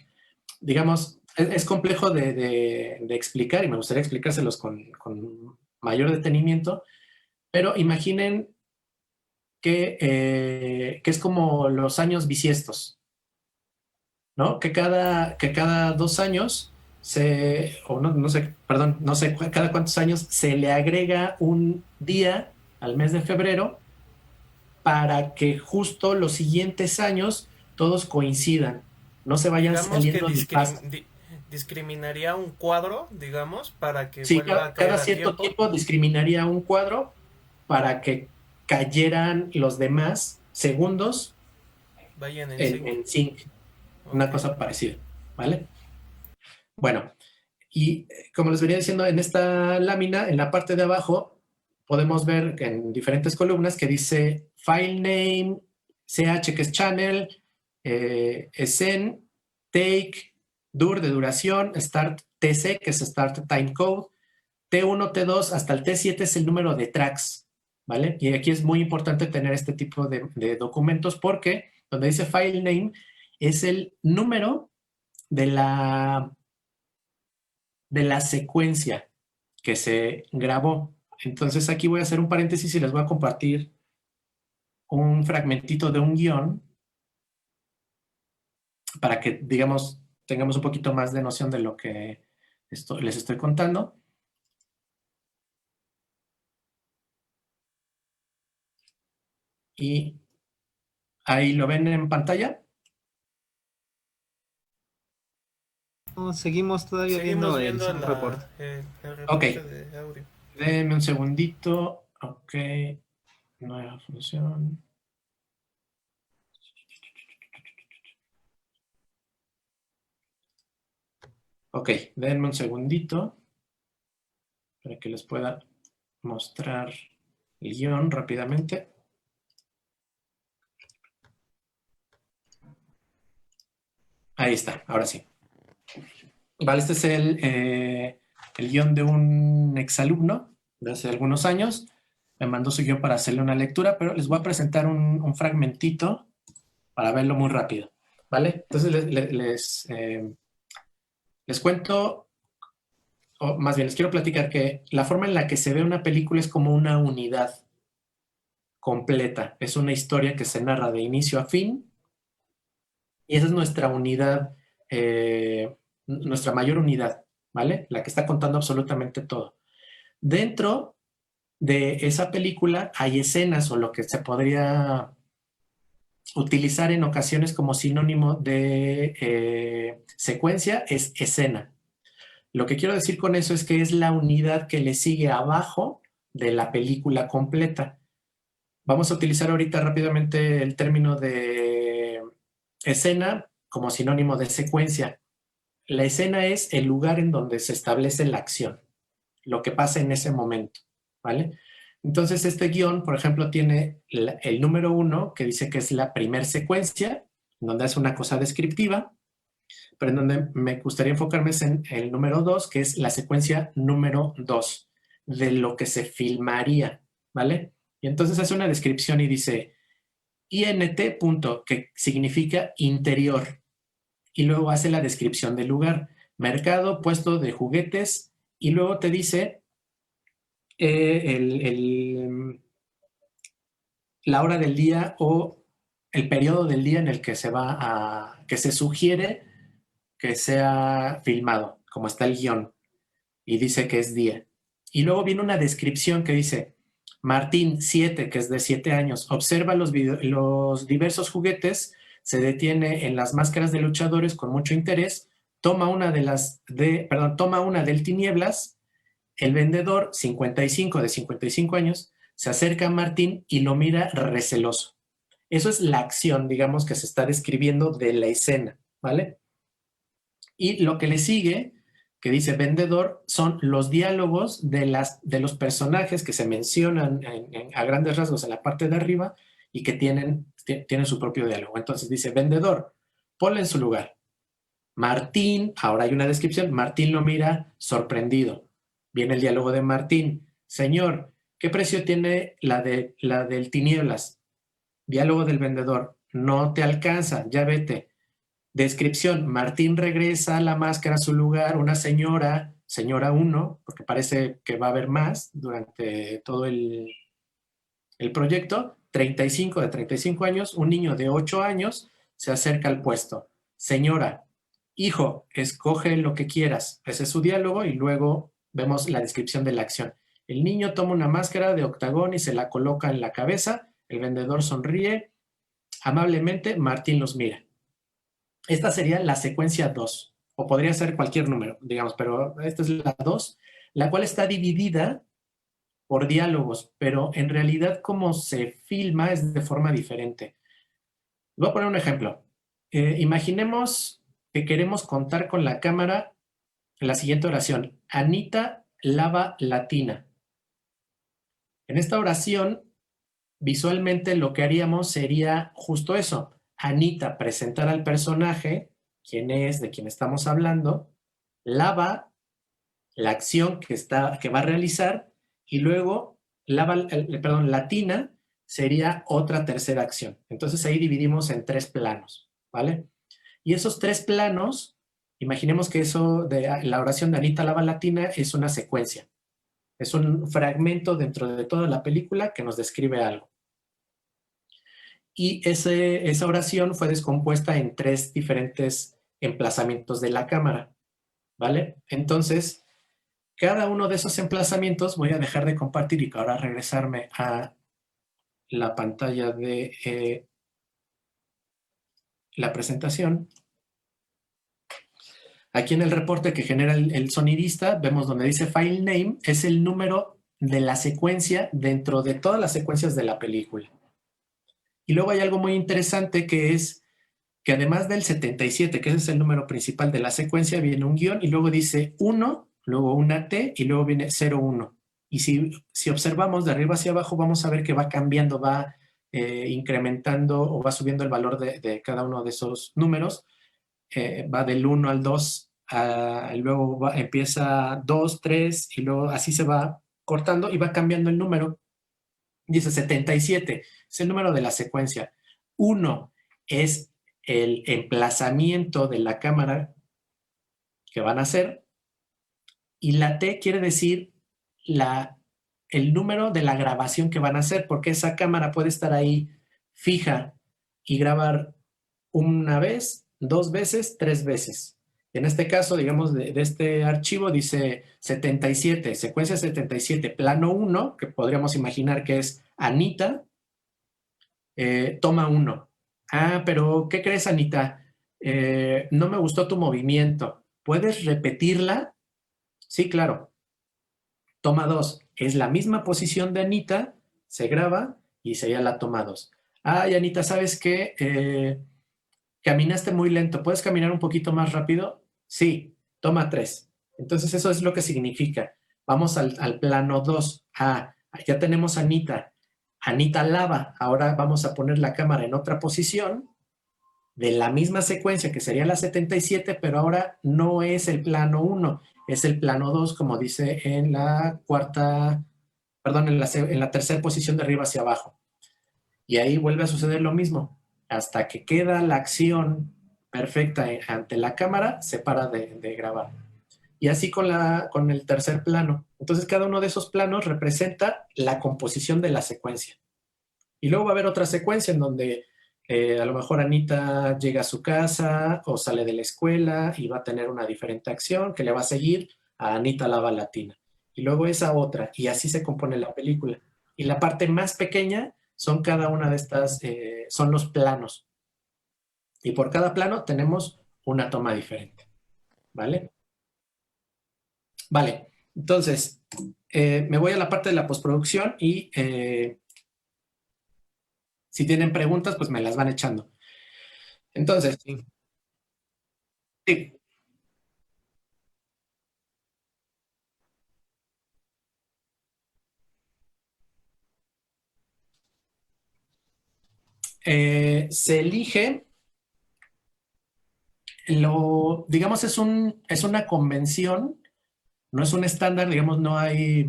Digamos, es complejo de explicar y me gustaría explicárselos con mayor detenimiento, pero imaginen que es como los años bisiestos, ¿no? Que cada 2 años no sé, cada cuántos años se le agrega un día al mes de febrero para que justo los siguientes años todos coincidan, no se vayan saliendo del paso. Discriminaría un cuadro, digamos, para que sí, vuelva a caer cada cierto tiempo discriminaría un cuadro para que cayeran los demás segundos vayan en sync. Okay. Una cosa parecida, ¿vale? Bueno, y como les venía diciendo, en esta lámina, en la parte de abajo, podemos ver en diferentes columnas que dice File Name, CH, que es Channel, SN, Take, DUR de duración, Start TC, que es Start Time Code, T1, T2, hasta el T7 es el número de tracks, ¿vale? Y aquí es muy importante tener este tipo de documentos porque donde dice File Name es el número de la secuencia que se grabó. Entonces aquí voy a hacer un paréntesis y les voy a compartir un fragmentito de un guión para que, digamos, tengamos un poquito más de noción de lo que les estoy contando. Y ahí lo ven en pantalla. Seguimos todavía viendo el report. Ok, de audio. Denme un segundito. Ok, nueva función. Ok, denme un segundito para que les pueda mostrar el guión rápidamente. Ahí está, ahora sí. Vale, este es el guión de un exalumno de hace algunos años. Me mandó su guión para hacerle una lectura, pero les voy a presentar un fragmentito para verlo muy rápido, ¿vale? Entonces les cuento, o más bien les quiero platicar que la forma en la que se ve una película es como una unidad completa. Es una historia que se narra de inicio a fin Y esa es nuestra unidad, nuestra mayor unidad, ¿vale? La que está contando absolutamente todo. Dentro de esa película hay escenas, o lo que se podría utilizar en ocasiones como sinónimo de secuencia es escena. Lo que quiero decir con eso es que es la unidad que le sigue abajo de la película completa. Vamos a utilizar ahorita rápidamente el término de escena como sinónimo de secuencia. La escena es el lugar en donde se establece la acción, lo que pasa en ese momento, ¿vale? Entonces este guión, por ejemplo, tiene el número 1, que dice que es la primer secuencia, donde es una cosa descriptiva, pero en donde me gustaría enfocarme es en el número 2, que es la secuencia número 2, de lo que se filmaría, ¿vale? Y entonces hace una descripción y dice INT, punto, que significa interior, y luego hace la descripción del lugar, mercado, puesto de juguetes, y luego te dice la hora del día o el periodo del día en el que que se sugiere que sea filmado, como está el guión, y dice que es día. Y luego viene una descripción que dice, Martín, 7, que es de 7 años, observa los diversos juguetes, se detiene en las máscaras de luchadores con mucho interés, toma una del tinieblas, el vendedor, 55, de 55 años, se acerca a Martín y lo mira receloso. Eso es la acción, digamos, que se está describiendo de la escena, ¿vale? Y lo que le sigue, que dice vendedor, son los diálogos de los personajes que se mencionan a grandes rasgos en la parte de arriba y que tienen su propio diálogo. Entonces dice vendedor, ponle en su lugar. Martín, ahora hay una descripción, Martín lo mira sorprendido. Viene el diálogo de Martín. Señor, ¿qué precio tiene la del tinieblas? Diálogo del vendedor. No te alcanza, ya vete. Descripción, Martín regresa la máscara a su lugar, una señora 1, porque parece que va a haber más durante todo el proyecto, de 35 años, un niño de 8 años se acerca al puesto. Señora, hijo, escoge lo que quieras. Ese es su diálogo y luego vemos la descripción de la acción. El niño toma una máscara de octagón y se la coloca en la cabeza. El vendedor sonríe. Amablemente, Martín los mira. Esta sería la secuencia 2, o podría ser cualquier número, digamos, pero esta es la 2, la cual está dividida por diálogos, pero en realidad como se filma es de forma diferente. Voy a poner un ejemplo. Imaginemos que queremos contar con la cámara la siguiente oración. Anita lava la tina. En esta oración, visualmente lo que haríamos sería justo eso. Anita presentar al personaje, quién es, de quién estamos hablando, lava la acción que va a realizar y luego la tina sería otra tercera acción. Entonces ahí dividimos en 3 planos, ¿vale? Y esos 3 planos, imaginemos que eso de la oración de Anita lava la tina es una secuencia. Es un fragmento dentro de toda la película que nos describe algo. Y esa oración fue descompuesta en 3 diferentes emplazamientos de la cámara, ¿vale? Entonces, cada uno de esos emplazamientos voy a dejar de compartir y ahora regresarme a la pantalla de la presentación. Aquí en el reporte que genera el sonidista, vemos donde dice File Name, es el número de la secuencia dentro de todas las secuencias de la película. Y luego hay algo muy interesante que es que además del 77, que ese es el número principal de la secuencia, viene un guión y luego dice 1, luego una T y luego viene 01. Y si observamos de arriba hacia abajo, vamos a ver que va cambiando, va incrementando o va subiendo el valor de cada uno de esos números. Va del 1 al 2, luego empieza 2, 3 y luego así se va cortando y va cambiando el número. Dice 77, es el número de la secuencia. 1 es el emplazamiento de la cámara que van a hacer y la T quiere decir el número de la grabación que van a hacer, porque esa cámara puede estar ahí fija y grabar una vez, 2 veces, 3 veces. En este caso, digamos, de este archivo dice 77, secuencia 77, plano 1, que podríamos imaginar que es Anita, toma 1. Ah, pero ¿qué crees, Anita? No me gustó tu movimiento. ¿Puedes repetirla? Sí, claro. Toma 2. Es la misma posición de Anita, se graba y sería la toma 2. Ay, Anita, ¿sabes qué? Caminaste muy lento. ¿Puedes caminar un poquito más rápido? Sí. Toma 3. Entonces eso es lo que significa. Vamos al plano 2. Ah, ya tenemos a Anita. Anita lava. Ahora vamos a poner la cámara en otra posición de la misma secuencia que sería la 77, pero ahora no es el plano 1, es el plano 2, como dice en la cuarta, perdón, en la tercera posición de arriba hacia abajo. Y ahí vuelve a suceder lo mismo. Hasta que queda la acción perfecta ante la cámara, se para de grabar. Y así con el tercer plano. Entonces cada uno de esos planos representa la composición de la secuencia. Y luego va a haber otra secuencia en donde a lo mejor Anita llega a su casa o sale de la escuela y va a tener una diferente acción que le va a seguir a Anita Lava Latina. Y luego esa otra, y así se compone la película. Y la parte más pequeña son cada una de estas, son los planos. Y por cada plano tenemos una toma diferente. ¿Vale? Vale, entonces me voy a la parte de la postproducción y si tienen preguntas, pues me las van echando. Entonces, sí. Se elige, digamos, es una convención, no es un estándar, digamos, no hay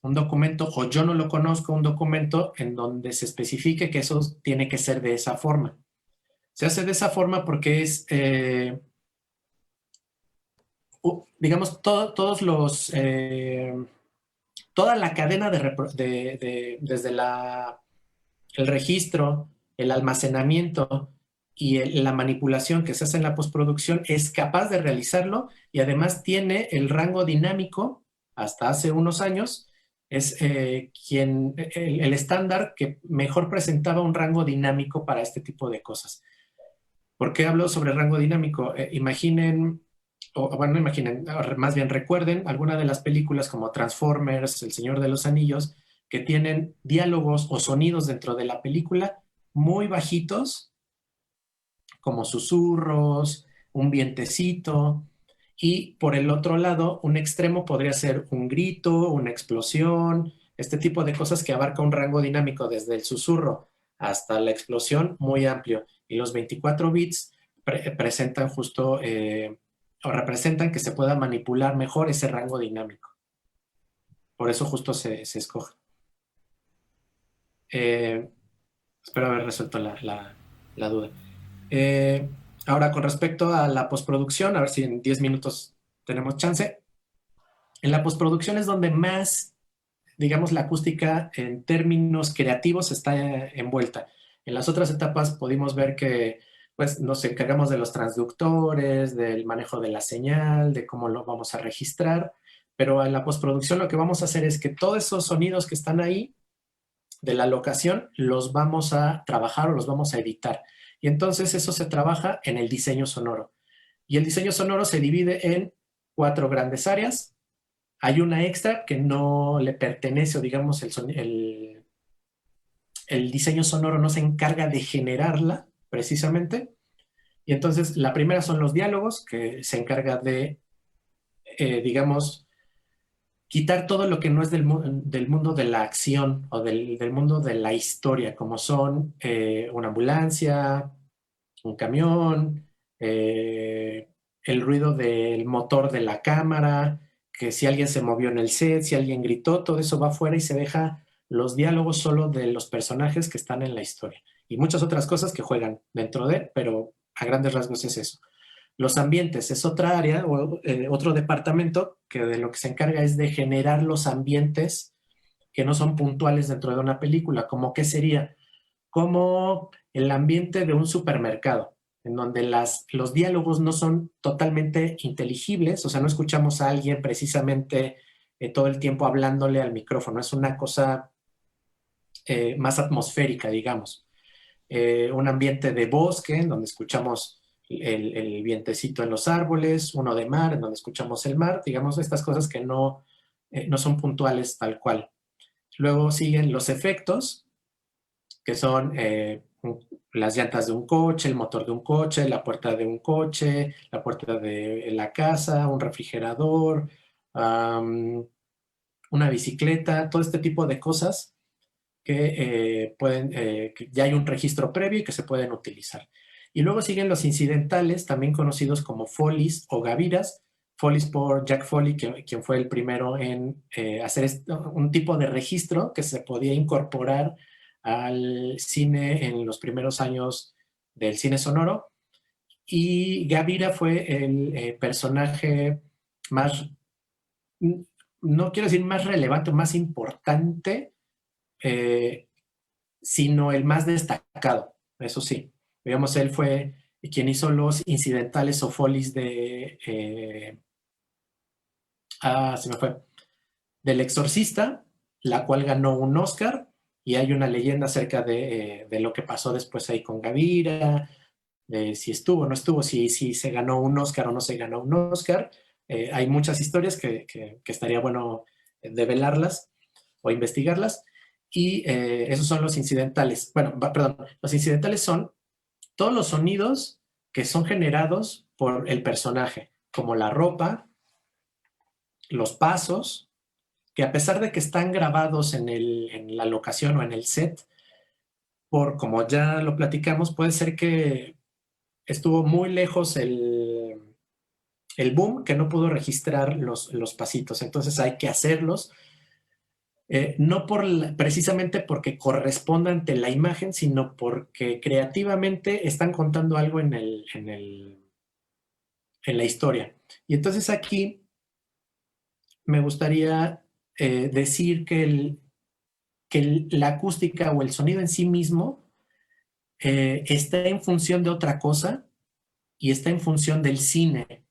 un documento, o yo no lo conozco, un documento en donde se especifique que eso tiene que ser de esa forma. Se hace de esa forma porque es, digamos, todos los, toda la cadena desde el registro, el almacenamiento y la manipulación que se hace en la postproducción es capaz de realizarlo y además tiene el rango dinámico hasta hace unos años. Es el estándar que mejor presentaba un rango dinámico para este tipo de cosas. ¿Por qué hablo sobre rango dinámico? Imaginen, o bueno, no imaginen, más bien recuerden alguna de las películas como Transformers, El Señor de los Anillos, que tienen diálogos o sonidos dentro de la película muy bajitos, como susurros, un vientecito, y por el otro lado, un extremo podría ser un grito, una explosión, este tipo de cosas que abarca un rango dinámico desde el susurro hasta la explosión muy amplio. Y los 24 bits presentan justo o representan que se pueda manipular mejor ese rango dinámico. Por eso justo se escoge. Espero haber resuelto la duda. Ahora, con respecto a la postproducción, a ver si en 10 minutos tenemos chance. En la postproducción es donde más, digamos, la acústica en términos creativos está envuelta. En las otras etapas pudimos ver que pues, nos encargamos de los transductores, del manejo de la señal, de cómo lo vamos a registrar, pero en la postproducción lo que vamos a hacer es que todos esos sonidos que están ahí de la locación los vamos a trabajar o los vamos a editar. Y entonces eso se trabaja en el diseño sonoro. Y el diseño sonoro se divide en 4 grandes áreas. Hay una extra que no le pertenece, o digamos, el diseño sonoro no se encarga de generarla precisamente. Y entonces la primera son los diálogos, que se encarga de, digamos, quitar todo lo que no es del mundo de la acción o del mundo de la historia, como son una ambulancia, un camión, el ruido del motor de la cámara, que si alguien se movió en el set, si alguien gritó, todo eso va afuera y se deja los diálogos solo de los personajes que están en la historia. Y muchas otras cosas que juegan dentro de, pero a grandes rasgos es eso. Los ambientes es otra área o otro departamento que de lo que se encarga es de generar los ambientes que no son puntuales dentro de una película, como qué sería, como el ambiente de un supermercado. en donde los diálogos no son totalmente inteligibles, o sea, no escuchamos a alguien precisamente todo el tiempo hablándole al micrófono, es una cosa más atmosférica, digamos. Un ambiente de bosque, en donde escuchamos el vientecito en los árboles, uno de mar, en donde escuchamos el mar, digamos, estas cosas que no son puntuales tal cual. Luego siguen los efectos, que son las llantas de un coche, el motor de un coche, la puerta de un coche, la puerta de la casa, un refrigerador, una bicicleta, todo este tipo de cosas que que ya hay un registro previo y que se pueden utilizar. Y luego siguen los incidentales, también conocidos como Foleys o gaviras. Foleys por Jack Foley, quien fue el primero en hacer un tipo de registro que se podía incorporar al cine en los primeros años del cine sonoro. Y Gavira fue el personaje más, no quiero decir más relevante, más importante, sino el más destacado, eso sí. Digamos, él fue quien hizo los incidentales o folies de... se me fue. Del Exorcista, la cual ganó un Oscar, y hay una leyenda acerca de lo que pasó después ahí con Gavira, de si estuvo o no estuvo, si se ganó un Oscar o no se ganó un Oscar. Hay muchas historias que estaría bueno develarlas o investigarlas. Y esos son los incidentales. Bueno, perdón, los incidentales son todos los sonidos que son generados por el personaje, como la ropa, los pasos, que a pesar de que están grabados en la locación o en el set, como ya lo platicamos, puede ser que estuvo muy lejos el boom, que no pudo registrar los pasitos. Entonces hay que hacerlos. No precisamente porque corresponda ante la imagen, sino porque creativamente están contando algo en la historia. Y entonces aquí me gustaría decir que la acústica o el sonido en sí mismo está en función de otra cosa y está en función del cine.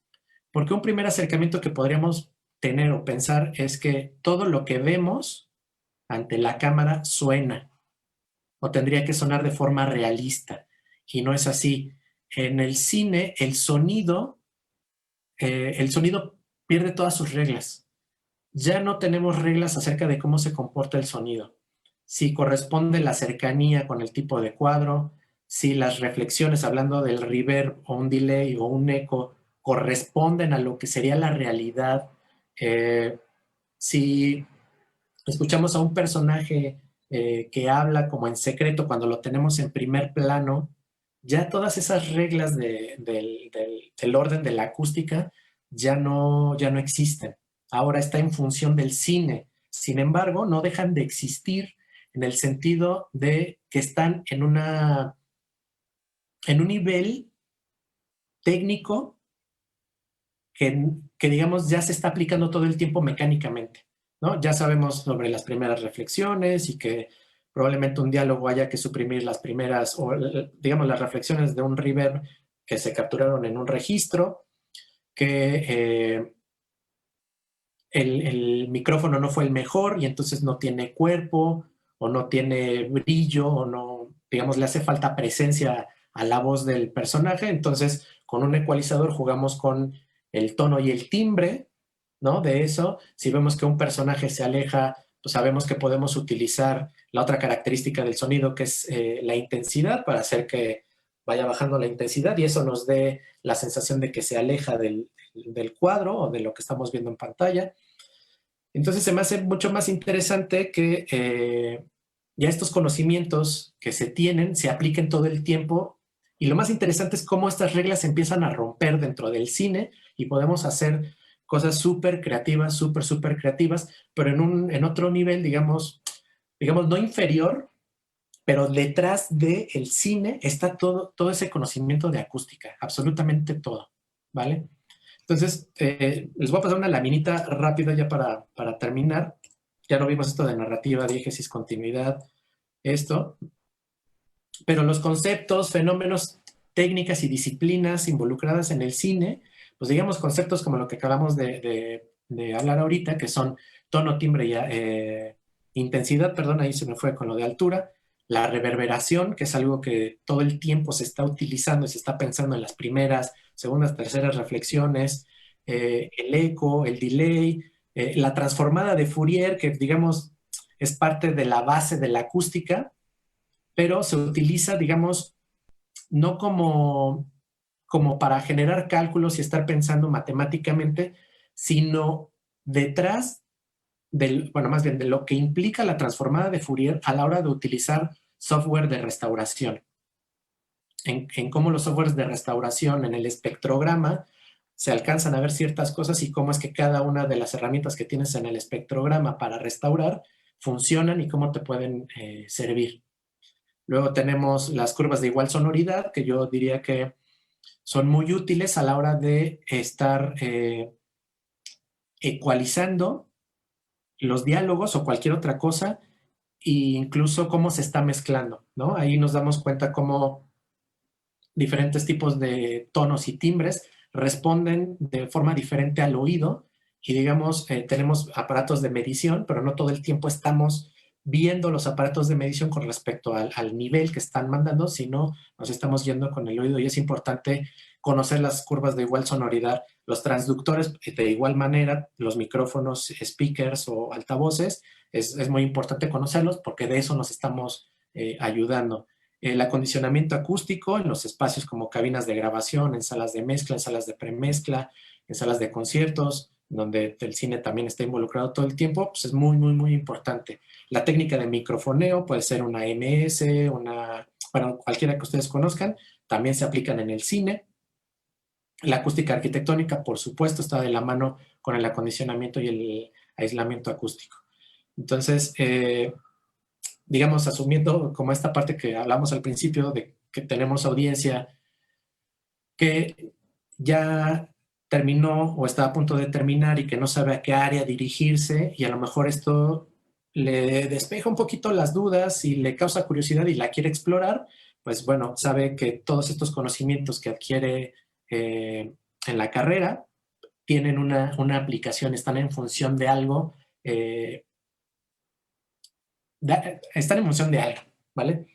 Porque un primer acercamiento que podríamos tener o pensar es que todo lo que vemos ante la cámara suena o tendría que sonar de forma realista, y no es así. En el cine el sonido pierde todas sus reglas. Ya no tenemos reglas acerca de cómo se comporta el sonido, si corresponde la cercanía con el tipo de cuadro, si las reflexiones, hablando del reverb o un delay o un eco, corresponden a lo que sería la realidad, si escuchamos a un personaje que habla como en secreto cuando lo tenemos en primer plano, ya todas esas reglas del orden de la acústica ya no existen. Ahora está en función del cine. Sin embargo, no dejan de existir en el sentido de que están en un nivel técnico que digamos ya se está aplicando todo el tiempo mecánicamente, ¿no? Ya sabemos sobre las primeras reflexiones y que probablemente un diálogo haya que suprimir las primeras, o digamos las reflexiones de un reverb que se capturaron en un registro, que el micrófono no fue el mejor y entonces no tiene cuerpo o no tiene brillo o no, digamos, le hace falta presencia a la voz del personaje. Entonces, con un ecualizador jugamos con el tono y el timbre, ¿no? De eso, si vemos que un personaje se aleja, pues sabemos que podemos utilizar la otra característica del sonido, que es la intensidad, para hacer que vaya bajando la intensidad y eso nos dé la sensación de que se aleja del cuadro o de lo que estamos viendo en pantalla. Entonces se me hace mucho más interesante que ya estos conocimientos que se tienen se apliquen todo el tiempo, y lo más interesante es cómo estas reglas se empiezan a romper dentro del cine y podemos hacer cosas súper creativas, súper creativas, pero en otro nivel, digamos no inferior, pero detrás del cine está todo ese conocimiento de acústica, absolutamente todo, ¿vale? Entonces, les voy a pasar una laminita rápida ya para terminar. Ya no vimos esto de narrativa, diégesis, continuidad, esto. Pero los conceptos, fenómenos, técnicas y disciplinas involucradas en el cine, pues digamos conceptos como lo que acabamos de hablar ahorita, que son tono, timbre y intensidad, perdón, ahí se me fue con lo de altura, la reverberación, que es algo que todo el tiempo se está utilizando y se está pensando en las primeras, segundas, terceras reflexiones, el eco, el delay, la transformada de Fourier, que digamos es parte de la base de la acústica, pero se utiliza, digamos, no como para generar cálculos y estar pensando matemáticamente, sino detrás bueno, más bien de lo que implica la transformada de Fourier a la hora de utilizar software de restauración. En cómo los softwares de restauración en el espectrograma se alcanzan a ver ciertas cosas y cómo es que cada una de las herramientas que tienes en el espectrograma para restaurar funcionan y cómo te pueden servir. Luego tenemos las curvas de igual sonoridad, que yo diría que son muy útiles a la hora de estar ecualizando los diálogos o cualquier otra cosa, e incluso cómo se está mezclando, ¿no? Ahí nos damos cuenta cómo diferentes tipos de tonos y timbres responden de forma diferente al oído y digamos, tenemos aparatos de medición, pero no todo el tiempo estamos viendo los aparatos de medición con respecto al nivel que están mandando, sino nos estamos yendo con el oído y es importante conocer las curvas de igual sonoridad, los transductores de igual manera, los micrófonos, speakers o altavoces, es muy importante conocerlos porque de eso nos estamos ayudando. El acondicionamiento acústico en los espacios como cabinas de grabación, en salas de mezcla, en salas de premezcla, en salas de conciertos, donde el cine también está involucrado todo el tiempo, pues es muy, muy, muy importante. La técnica de microfoneo puede ser una MS, bueno, cualquiera que ustedes conozcan, también se aplican en el cine. La acústica arquitectónica, por supuesto, está de la mano con el acondicionamiento y el aislamiento acústico. Entonces, digamos, asumiendo como esta parte que hablamos al principio de que tenemos audiencia que ya terminó o está a punto de terminar y que no sabe a qué área dirigirse y a lo mejor esto le despeja un poquito las dudas y le causa curiosidad y la quiere explorar, pues bueno, sabe que todos estos conocimientos que adquiere en la carrera tienen una aplicación, están en función de algo, están en función de algo, ¿vale?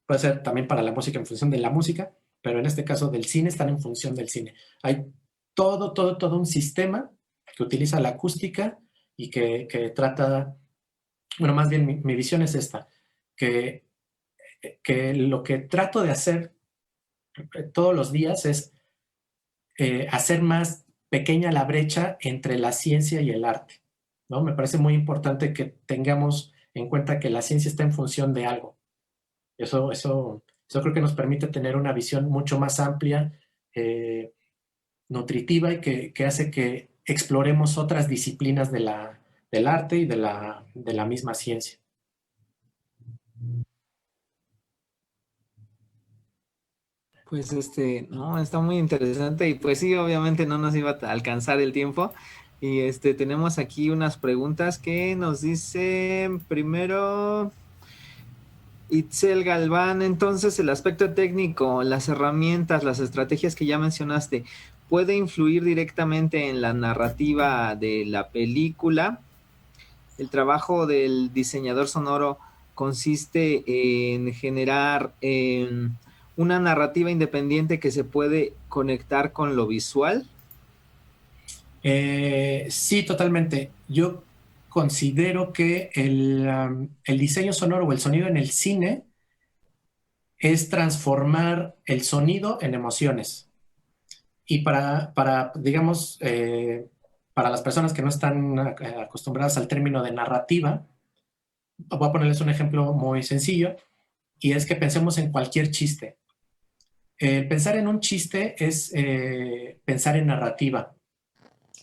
Puede ser también para la música en función de la música, pero en este caso del cine están en función del cine. Hay todo un sistema que utiliza la acústica y que trata, bueno, más bien mi visión es esta, que lo que trato de hacer todos los días es hacer más pequeña la brecha entre la ciencia y el arte, ¿no? Me parece muy importante que tengamos en cuenta que la ciencia está en función de algo. Eso creo que nos permite tener una visión mucho más amplia, nutritiva y que hace que exploremos otras disciplinas del arte y de la misma ciencia. Pues no, está muy interesante y pues sí, obviamente no nos iba a alcanzar el tiempo. Y tenemos aquí unas preguntas que nos dicen primero Itzel Galván. Entonces, el aspecto técnico, las herramientas, las estrategias que ya mencionaste, ¿puede influir directamente en la narrativa de la película? El trabajo del diseñador sonoro consiste en generar una narrativa independiente que se puede conectar con lo visual. Sí, totalmente. Yo considero que el diseño sonoro o el sonido en el cine es transformar el sonido en emociones. Y digamos, para las personas que no están acostumbradas al término de narrativa, voy a ponerles un ejemplo muy sencillo, y es que pensemos en cualquier chiste. Pensar en un chiste es pensar en narrativa.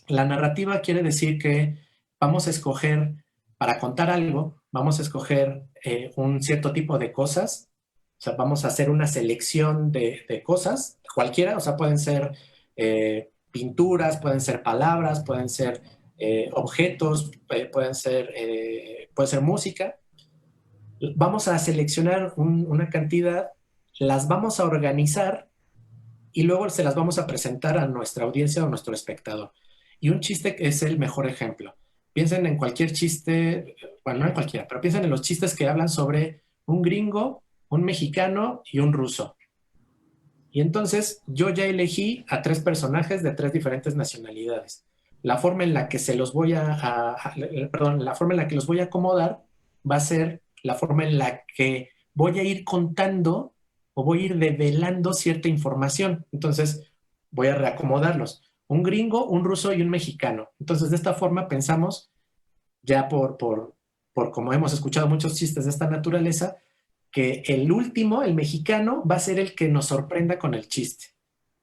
La narrativa quiere decir que vamos a escoger, para contar algo, vamos a escoger un cierto tipo de cosas, o sea, vamos a hacer una selección de cosas, cualquiera, o sea, pueden ser pinturas, pueden ser palabras, pueden ser objetos, puede ser música. Vamos a seleccionar una cantidad, las vamos a organizar y luego se las vamos a presentar a nuestra audiencia o a nuestro espectador. Y un chiste es el mejor ejemplo. Piensen en cualquier chiste, bueno, no en cualquiera, pero piensen en los chistes que hablan sobre un gringo, un mexicano y un ruso. Y entonces yo ya elegí a 3 personajes de 3 diferentes nacionalidades. La forma en la que se los voy perdón, la forma en la que los voy a acomodar va a ser la forma en la que voy a ir contando o voy a ir develando cierta información. Entonces voy a reacomodarlos. Un gringo, un ruso y un mexicano. Entonces de esta forma pensamos, ya por como hemos escuchado muchos chistes de esta naturaleza, que el último, el mexicano, va a ser el que nos sorprenda con el chiste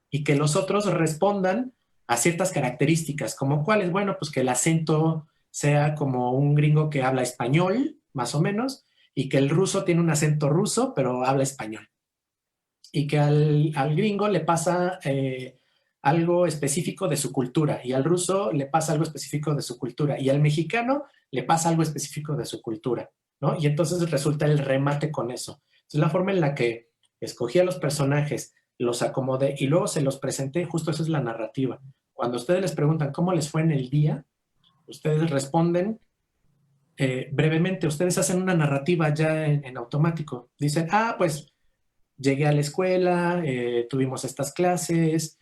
y que los otros respondan a ciertas características, como cuáles, bueno, pues que el acento sea como un gringo que habla español, más o menos, y que el ruso tiene un acento ruso, pero habla español. Y que al gringo le pasa algo específico de su cultura, y al ruso le pasa algo específico de su cultura, y al mexicano le pasa algo específico de su cultura, ¿no? Y entonces resulta el remate con eso. Es la forma en la que escogí a los personajes, los acomodé y luego se los presenté, justo eso es la narrativa. Cuando ustedes les preguntan cómo les fue en el día, ustedes responden brevemente, ustedes hacen una narrativa ya en automático. Dicen, pues llegué a la escuela, tuvimos estas clases,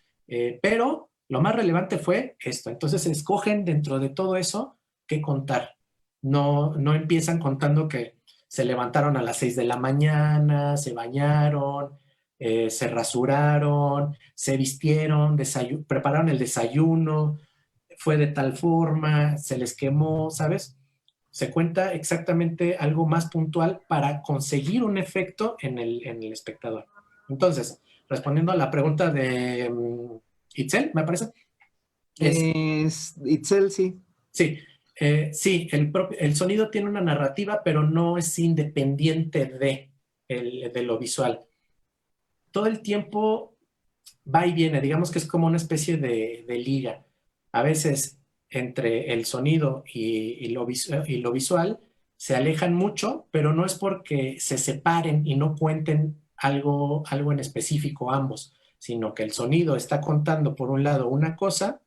pero lo más relevante fue esto. Entonces escogen dentro de todo eso qué contar. No empiezan contando que se levantaron a las 6 de la mañana, se bañaron, se rasuraron, se vistieron, prepararon el desayuno, fue de tal forma, se les quemó, ¿sabes? Se cuenta exactamente algo más puntual para conseguir un efecto en el espectador. Entonces, respondiendo a la pregunta de Itzel, me parece. Itzel, sí. Sí, sí, el sonido tiene una narrativa, pero no es independiente de lo visual. Todo el tiempo va y viene, digamos que es como una especie de liga. A veces entre el sonido y lo visual se alejan mucho, pero no es porque se separen y no cuenten algo en específico ambos, sino que el sonido está contando por un lado una cosa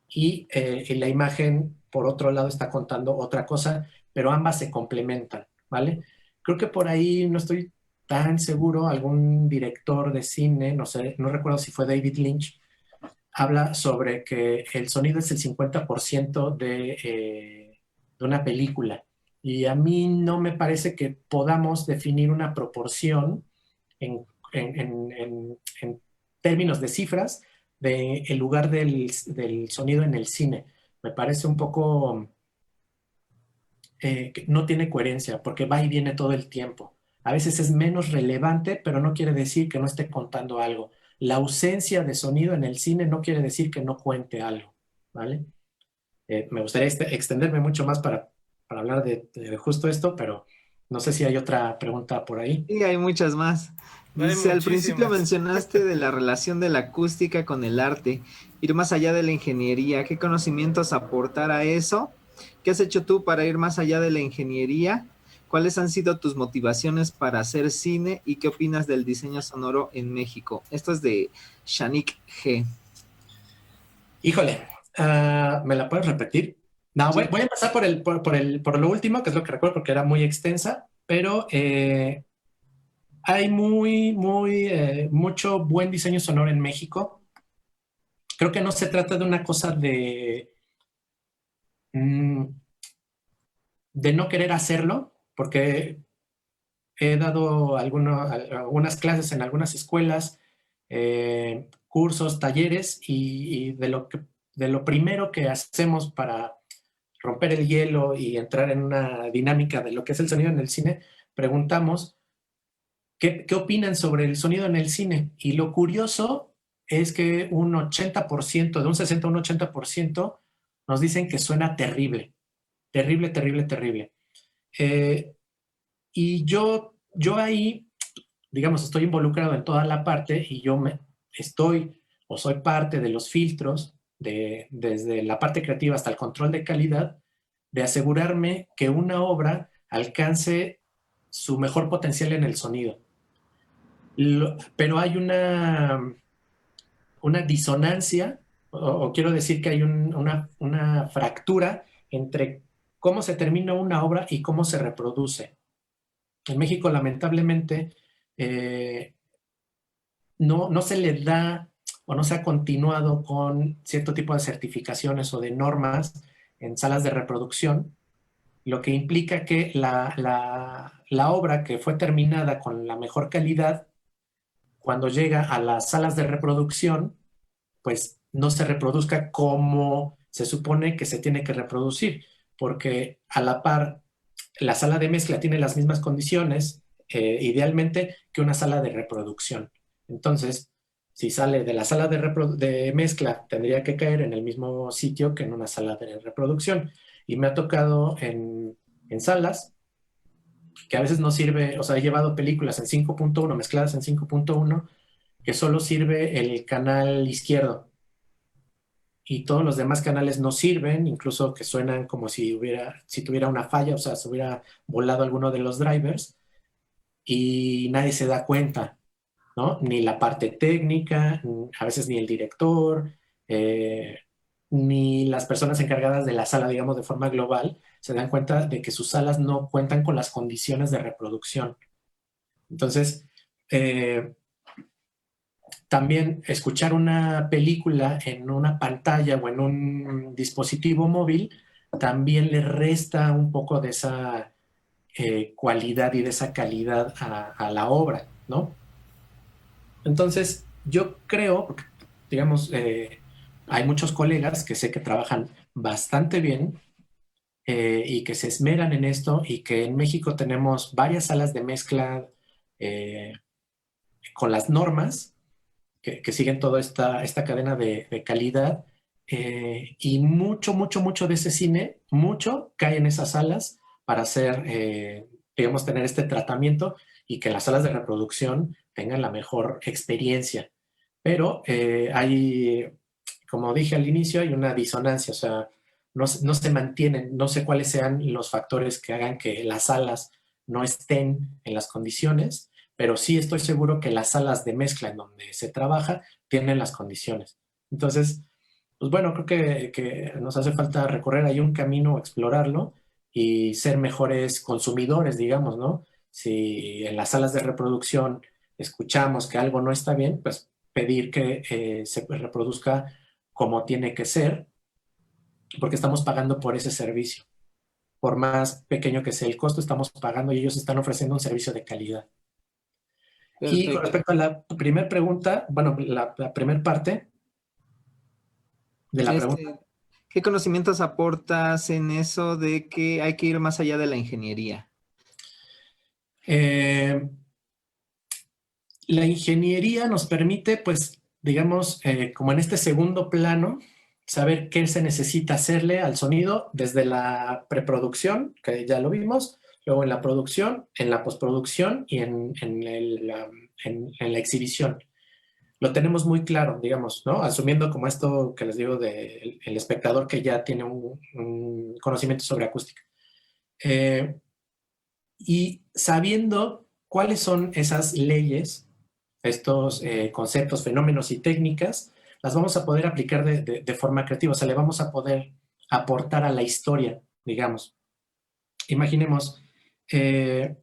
y la imagen por otro lado está contando otra cosa, pero ambas se complementan, ¿vale? Creo que por ahí no estoy tan seguro, algún director de cine, no sé, no recuerdo si fue David Lynch, habla sobre que el sonido es el 50% de una película. Y a mí no me parece que podamos definir una proporción en, en términos de cifras del lugar del sonido en el cine. Me parece un poco que no tiene coherencia porque va y viene todo el tiempo. A veces es menos relevante, pero no quiere decir que no esté contando algo. La ausencia de sonido en el cine no quiere decir que no cuente algo, ¿vale? Me gustaría extenderme mucho más para hablar de justo esto, pero no sé si hay otra pregunta por ahí. Sí, hay muchas más. Hay Dice, al principio muchísimas. mencionaste de la relación de la acústica con el arte, ir más allá de la ingeniería. ¿Qué conocimientos aportar a eso? ¿Qué has hecho tú para ir más allá de la ingeniería? ¿Cuáles han sido tus motivaciones para hacer cine y qué opinas del diseño sonoro en México? Esto es de Shanik G. Híjole, ¿me la puedes repetir? No, voy a empezar por lo último, que es lo que recuerdo porque era muy extensa, pero hay mucho buen diseño sonoro en México. Creo que no se trata de una cosa mm, de no querer hacerlo, porque he dado algunas clases en algunas escuelas, cursos, talleres, y de lo primero que hacemos para romper el hielo y entrar en una dinámica de lo que es el sonido en el cine, preguntamos qué opinan sobre el sonido en el cine. Y lo curioso es que un 80%, de un 60 a un 80%, nos dicen que suena terrible, terrible, terrible, terrible. Y yo ahí, digamos, estoy involucrado en toda la parte y estoy o soy parte de los filtros, desde la parte creativa hasta el control de calidad, de asegurarme que una obra alcance su mejor potencial en el sonido. Pero hay una disonancia, o quiero decir que hay una fractura entre cómo se termina una obra y cómo se reproduce. En México, lamentablemente, no se le da o no se ha continuado con cierto tipo de certificaciones o de normas en salas de reproducción, lo que implica que la obra que fue terminada con la mejor calidad, cuando llega a las salas de reproducción, pues no se reproduzca como se supone que se tiene que reproducir, porque a la par la sala de mezcla tiene las mismas condiciones, idealmente, que una sala de reproducción. Entonces, si sale de la sala de mezcla, tendría que caer en el mismo sitio que en una sala de reproducción. Y me ha tocado en salas que a veces no sirve, o sea, he llevado películas en 5.1, mezcladas en 5.1, que solo sirve el canal izquierdo y todos los demás canales no sirven, incluso que suenan como si tuviera una falla, o sea, se hubiera volado alguno de los drivers y nadie se da cuenta, ¿no? Ni la parte técnica, a veces ni el director, ni las personas encargadas de la sala, digamos, de forma global, se dan cuenta de que sus salas no cuentan con las condiciones de reproducción. Entonces, también escuchar una película en una pantalla o en un dispositivo móvil también le resta un poco de esa cualidad y de esa calidad a la obra, ¿no? Entonces, yo creo, porque, digamos, hay muchos colegas que sé que trabajan bastante bien y que se esmeran en esto y que en México tenemos varias salas de mezcla eh, con las normas que siguen toda esta cadena de calidad y mucho de ese cine, mucho cae en esas salas para hacer, digamos, tener este tratamiento y que las salas de reproducción tengan la mejor experiencia. Pero hay, como dije al inicio, hay una disonancia, o sea, no se mantienen, no sé cuáles sean los factores que hagan que las salas no estén en las condiciones, pero sí estoy seguro que las salas de mezcla en donde se trabaja tienen las condiciones. Entonces, pues bueno, creo que nos hace falta recorrer ahí un camino, explorarlo y ser mejores consumidores, digamos, ¿no? Si en las salas de reproducción escuchamos que algo no está bien, pues pedir que se reproduzca como tiene que ser, porque estamos pagando por ese servicio. Por más pequeño que sea el costo, estamos pagando y ellos están ofreciendo un servicio de calidad. Y con Perfecto. respecto a la primera pregunta, bueno, la primera parte de la pregunta. ¿Qué conocimientos aportas en eso de que hay que ir más allá de la ingeniería? La ingeniería nos permite, pues, digamos, como en este segundo plano, saber qué se necesita hacerle al sonido desde la preproducción, que ya lo vimos, luego en la producción, en la postproducción y en la exhibición. Lo tenemos muy claro, digamos, ¿no? Asumiendo como esto que les digo del espectador que ya tiene un conocimiento sobre acústica. Y sabiendo cuáles son esas leyes, estos conceptos, fenómenos y técnicas, las vamos a poder aplicar de forma creativa, o sea, le vamos a poder aportar a la historia, digamos. Imaginemos que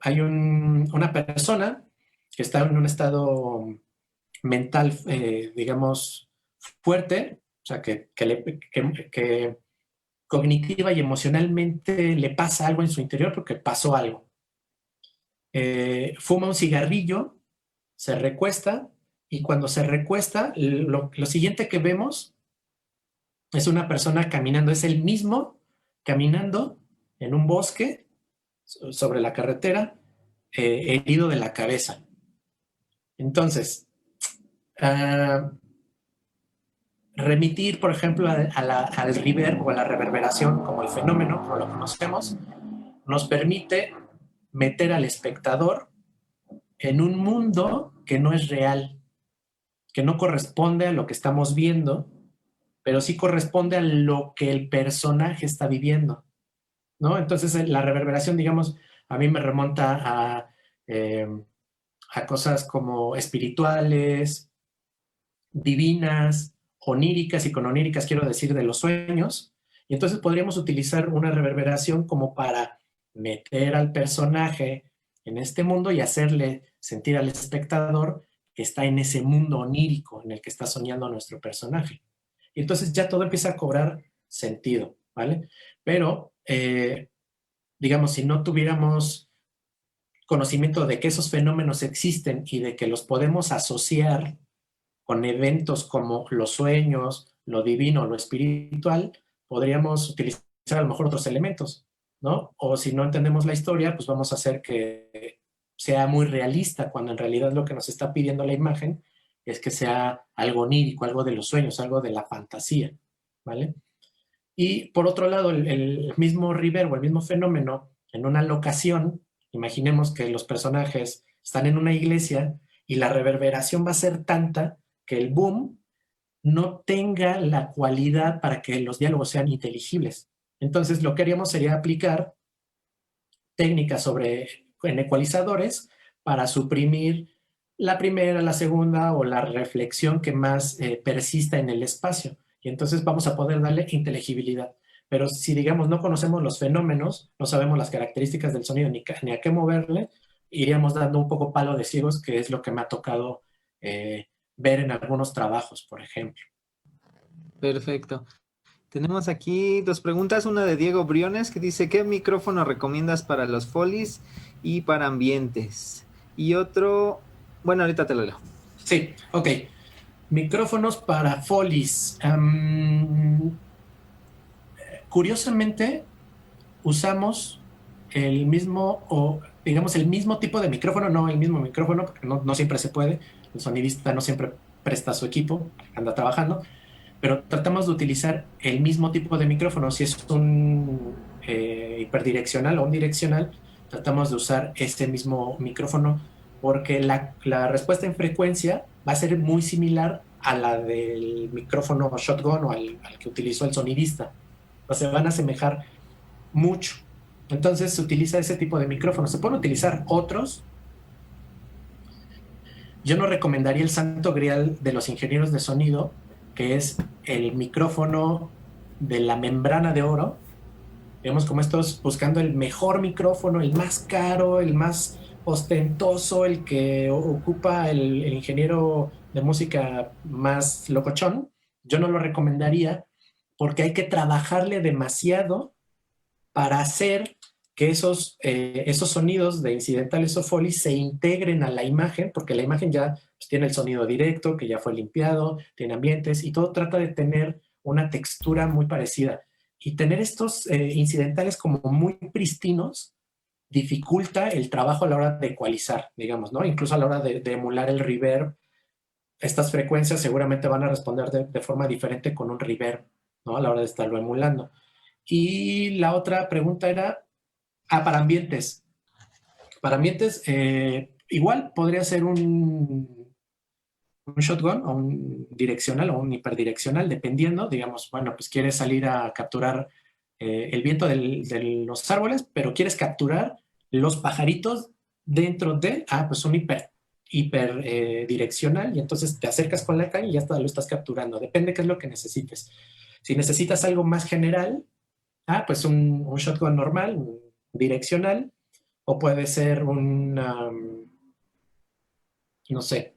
hay una persona que está en un estado mental, digamos, fuerte, o sea, que cognitiva y emocionalmente le pasa algo en su interior porque pasó algo. Fuma un cigarrillo, se recuesta y cuando se recuesta, lo siguiente que vemos es una persona caminando, es el mismo caminando en un bosque sobre la carretera, herido de la cabeza. Entonces, remitir, por ejemplo, al reverb o a la reverberación como el fenómeno, como lo conocemos, nos permite meter al espectador en un mundo que no es real, que no corresponde a lo que estamos viendo, pero sí corresponde a lo que el personaje está viviendo, ¿no? Entonces la reverberación, digamos, a mí me remonta a a cosas como espirituales, divinas, oníricas, y con oníricas quiero decir de los sueños, y entonces podríamos utilizar una reverberación como para meter al personaje en este mundo y hacerle sentir al espectador que está en ese mundo onírico en el que está soñando nuestro personaje. Y entonces ya todo empieza a cobrar sentido, ¿vale? Pero, digamos, si no tuviéramos conocimiento de que esos fenómenos existen y de que los podemos asociar con eventos como los sueños, lo divino, lo espiritual, podríamos utilizar a lo mejor otros elementos, ¿no? O si no entendemos la historia, pues vamos a hacer que sea muy realista, cuando en realidad lo que nos está pidiendo la imagen es que sea algo onírico, algo de los sueños, algo de la fantasía, ¿vale? Y por otro lado, el mismo River o el mismo fenómeno en una locación, imaginemos que los personajes están en una iglesia y la reverberación va a ser tanta que el boom no tenga la cualidad para que los diálogos sean inteligibles. Entonces, lo que haríamos sería aplicar técnicas en ecualizadores para suprimir la primera, la segunda o la reflexión que más persista en el espacio. Y entonces vamos a poder darle inteligibilidad. Pero si, digamos, no conocemos los fenómenos, no sabemos las características del sonido ni a qué moverle, iríamos dando un poco palo de ciegos, que es lo que me ha tocado ver en algunos trabajos, por ejemplo. Perfecto. Tenemos aquí dos preguntas, una de Diego Briones que dice, ¿qué micrófono recomiendas para los folies y para ambientes? Y otro, bueno, ahorita te lo leo. Sí, ok. Micrófonos para folies. Curiosamente, usamos el mismo, o digamos el mismo tipo de micrófono, no el mismo micrófono, porque no siempre se puede. El sonidista no siempre presta su equipo, anda trabajando, pero tratamos de utilizar el mismo tipo de micrófono. Si es un hiperdireccional o unidireccional, tratamos de usar este mismo micrófono porque la respuesta en frecuencia va a ser muy similar a la del micrófono shotgun o al que utilizó el sonidista. O sea, van a asemejar mucho. Entonces se utiliza ese tipo de micrófono. Se pueden utilizar otros. Yo no recomendaría el santo grial de los ingenieros de sonido, que es el micrófono de la membrana de oro. Digamos, como estos buscando el mejor micrófono, el más caro, el más ostentoso, el que ocupa el ingeniero de música más locochón. Yo no lo recomendaría porque hay que trabajarle demasiado para hacer que esos sonidos de incidentales o folies se integren a la imagen, porque la imagen ya pues, tiene el sonido directo, que ya fue limpiado, tiene ambientes, y todo trata de tener una textura muy parecida. Y tener estos incidentales como muy pristinos dificulta el trabajo a la hora de ecualizar, digamos, ¿no? Incluso a la hora de emular el reverb, estas frecuencias seguramente van a responder de forma diferente con un reverb, ¿no? A la hora de estarlo emulando. Y la otra pregunta era, para ambientes. Para ambientes, igual podría ser un shotgun o un direccional o un hiperdireccional, dependiendo, digamos, bueno, pues quieres salir a capturar el viento de los árboles, pero quieres capturar los pajaritos dentro de, pues un hiperdireccional, y entonces te acercas con la caña y ya lo estás capturando. Depende qué es lo que necesites. Si necesitas algo más general, pues un shotgun normal, un direccional, o puede ser no sé,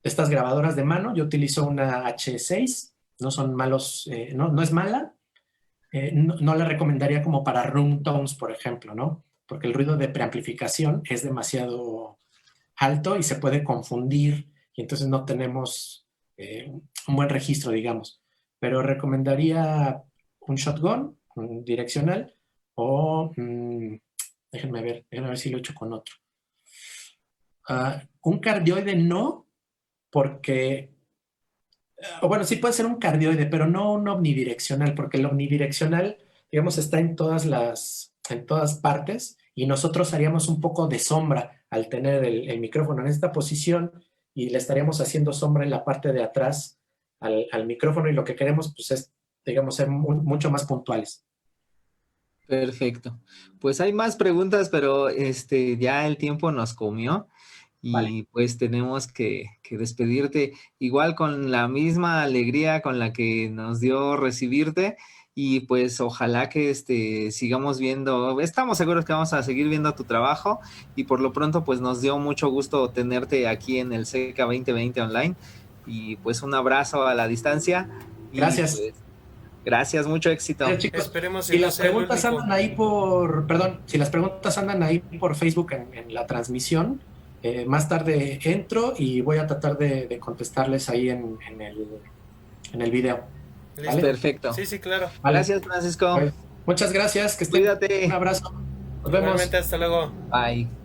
estas grabadoras de mano. Yo utilizo una H6, no son malos, no es mala, no la recomendaría como para room tones, por ejemplo, ¿no? Porque el ruido de preamplificación es demasiado alto y se puede confundir, y entonces no tenemos un buen registro, digamos. Pero recomendaría un shotgun, un direccional, o déjenme ver si lo he hecho con otro. Un cardioide no, porque, bueno, sí puede ser un cardioide, pero no un omnidireccional, porque el omnidireccional, digamos, está en todas partes, y nosotros haríamos un poco de sombra al tener el micrófono en esta posición, y le estaríamos haciendo sombra en la parte de atrás al micrófono, y lo que queremos pues es, digamos, ser mucho más puntuales. Perfecto. Pues hay más preguntas, pero ya el tiempo nos comió. y Vale. pues tenemos que despedirte igual con la misma alegría con la que nos dio recibirte y pues ojalá que sigamos viendo, estamos seguros que vamos a seguir viendo tu trabajo y por lo pronto pues nos dio mucho gusto tenerte aquí en el SECA 2020 online y pues un abrazo a la distancia y Gracias. pues gracias, mucho éxito. Chicos, Esperemos si y no las sea el preguntas único. andan ahí por, perdón, si las preguntas andan ahí por Facebook en la transmisión, más tarde entro y voy a tratar de contestarles ahí en el video. Listo. ¿Vale? Perfecto. Sí, sí, claro. Vale. Gracias, Francisco. Pues, muchas gracias, que estén. Cuídate. Un abrazo. Nos vemos. Igualmente, hasta luego. Bye.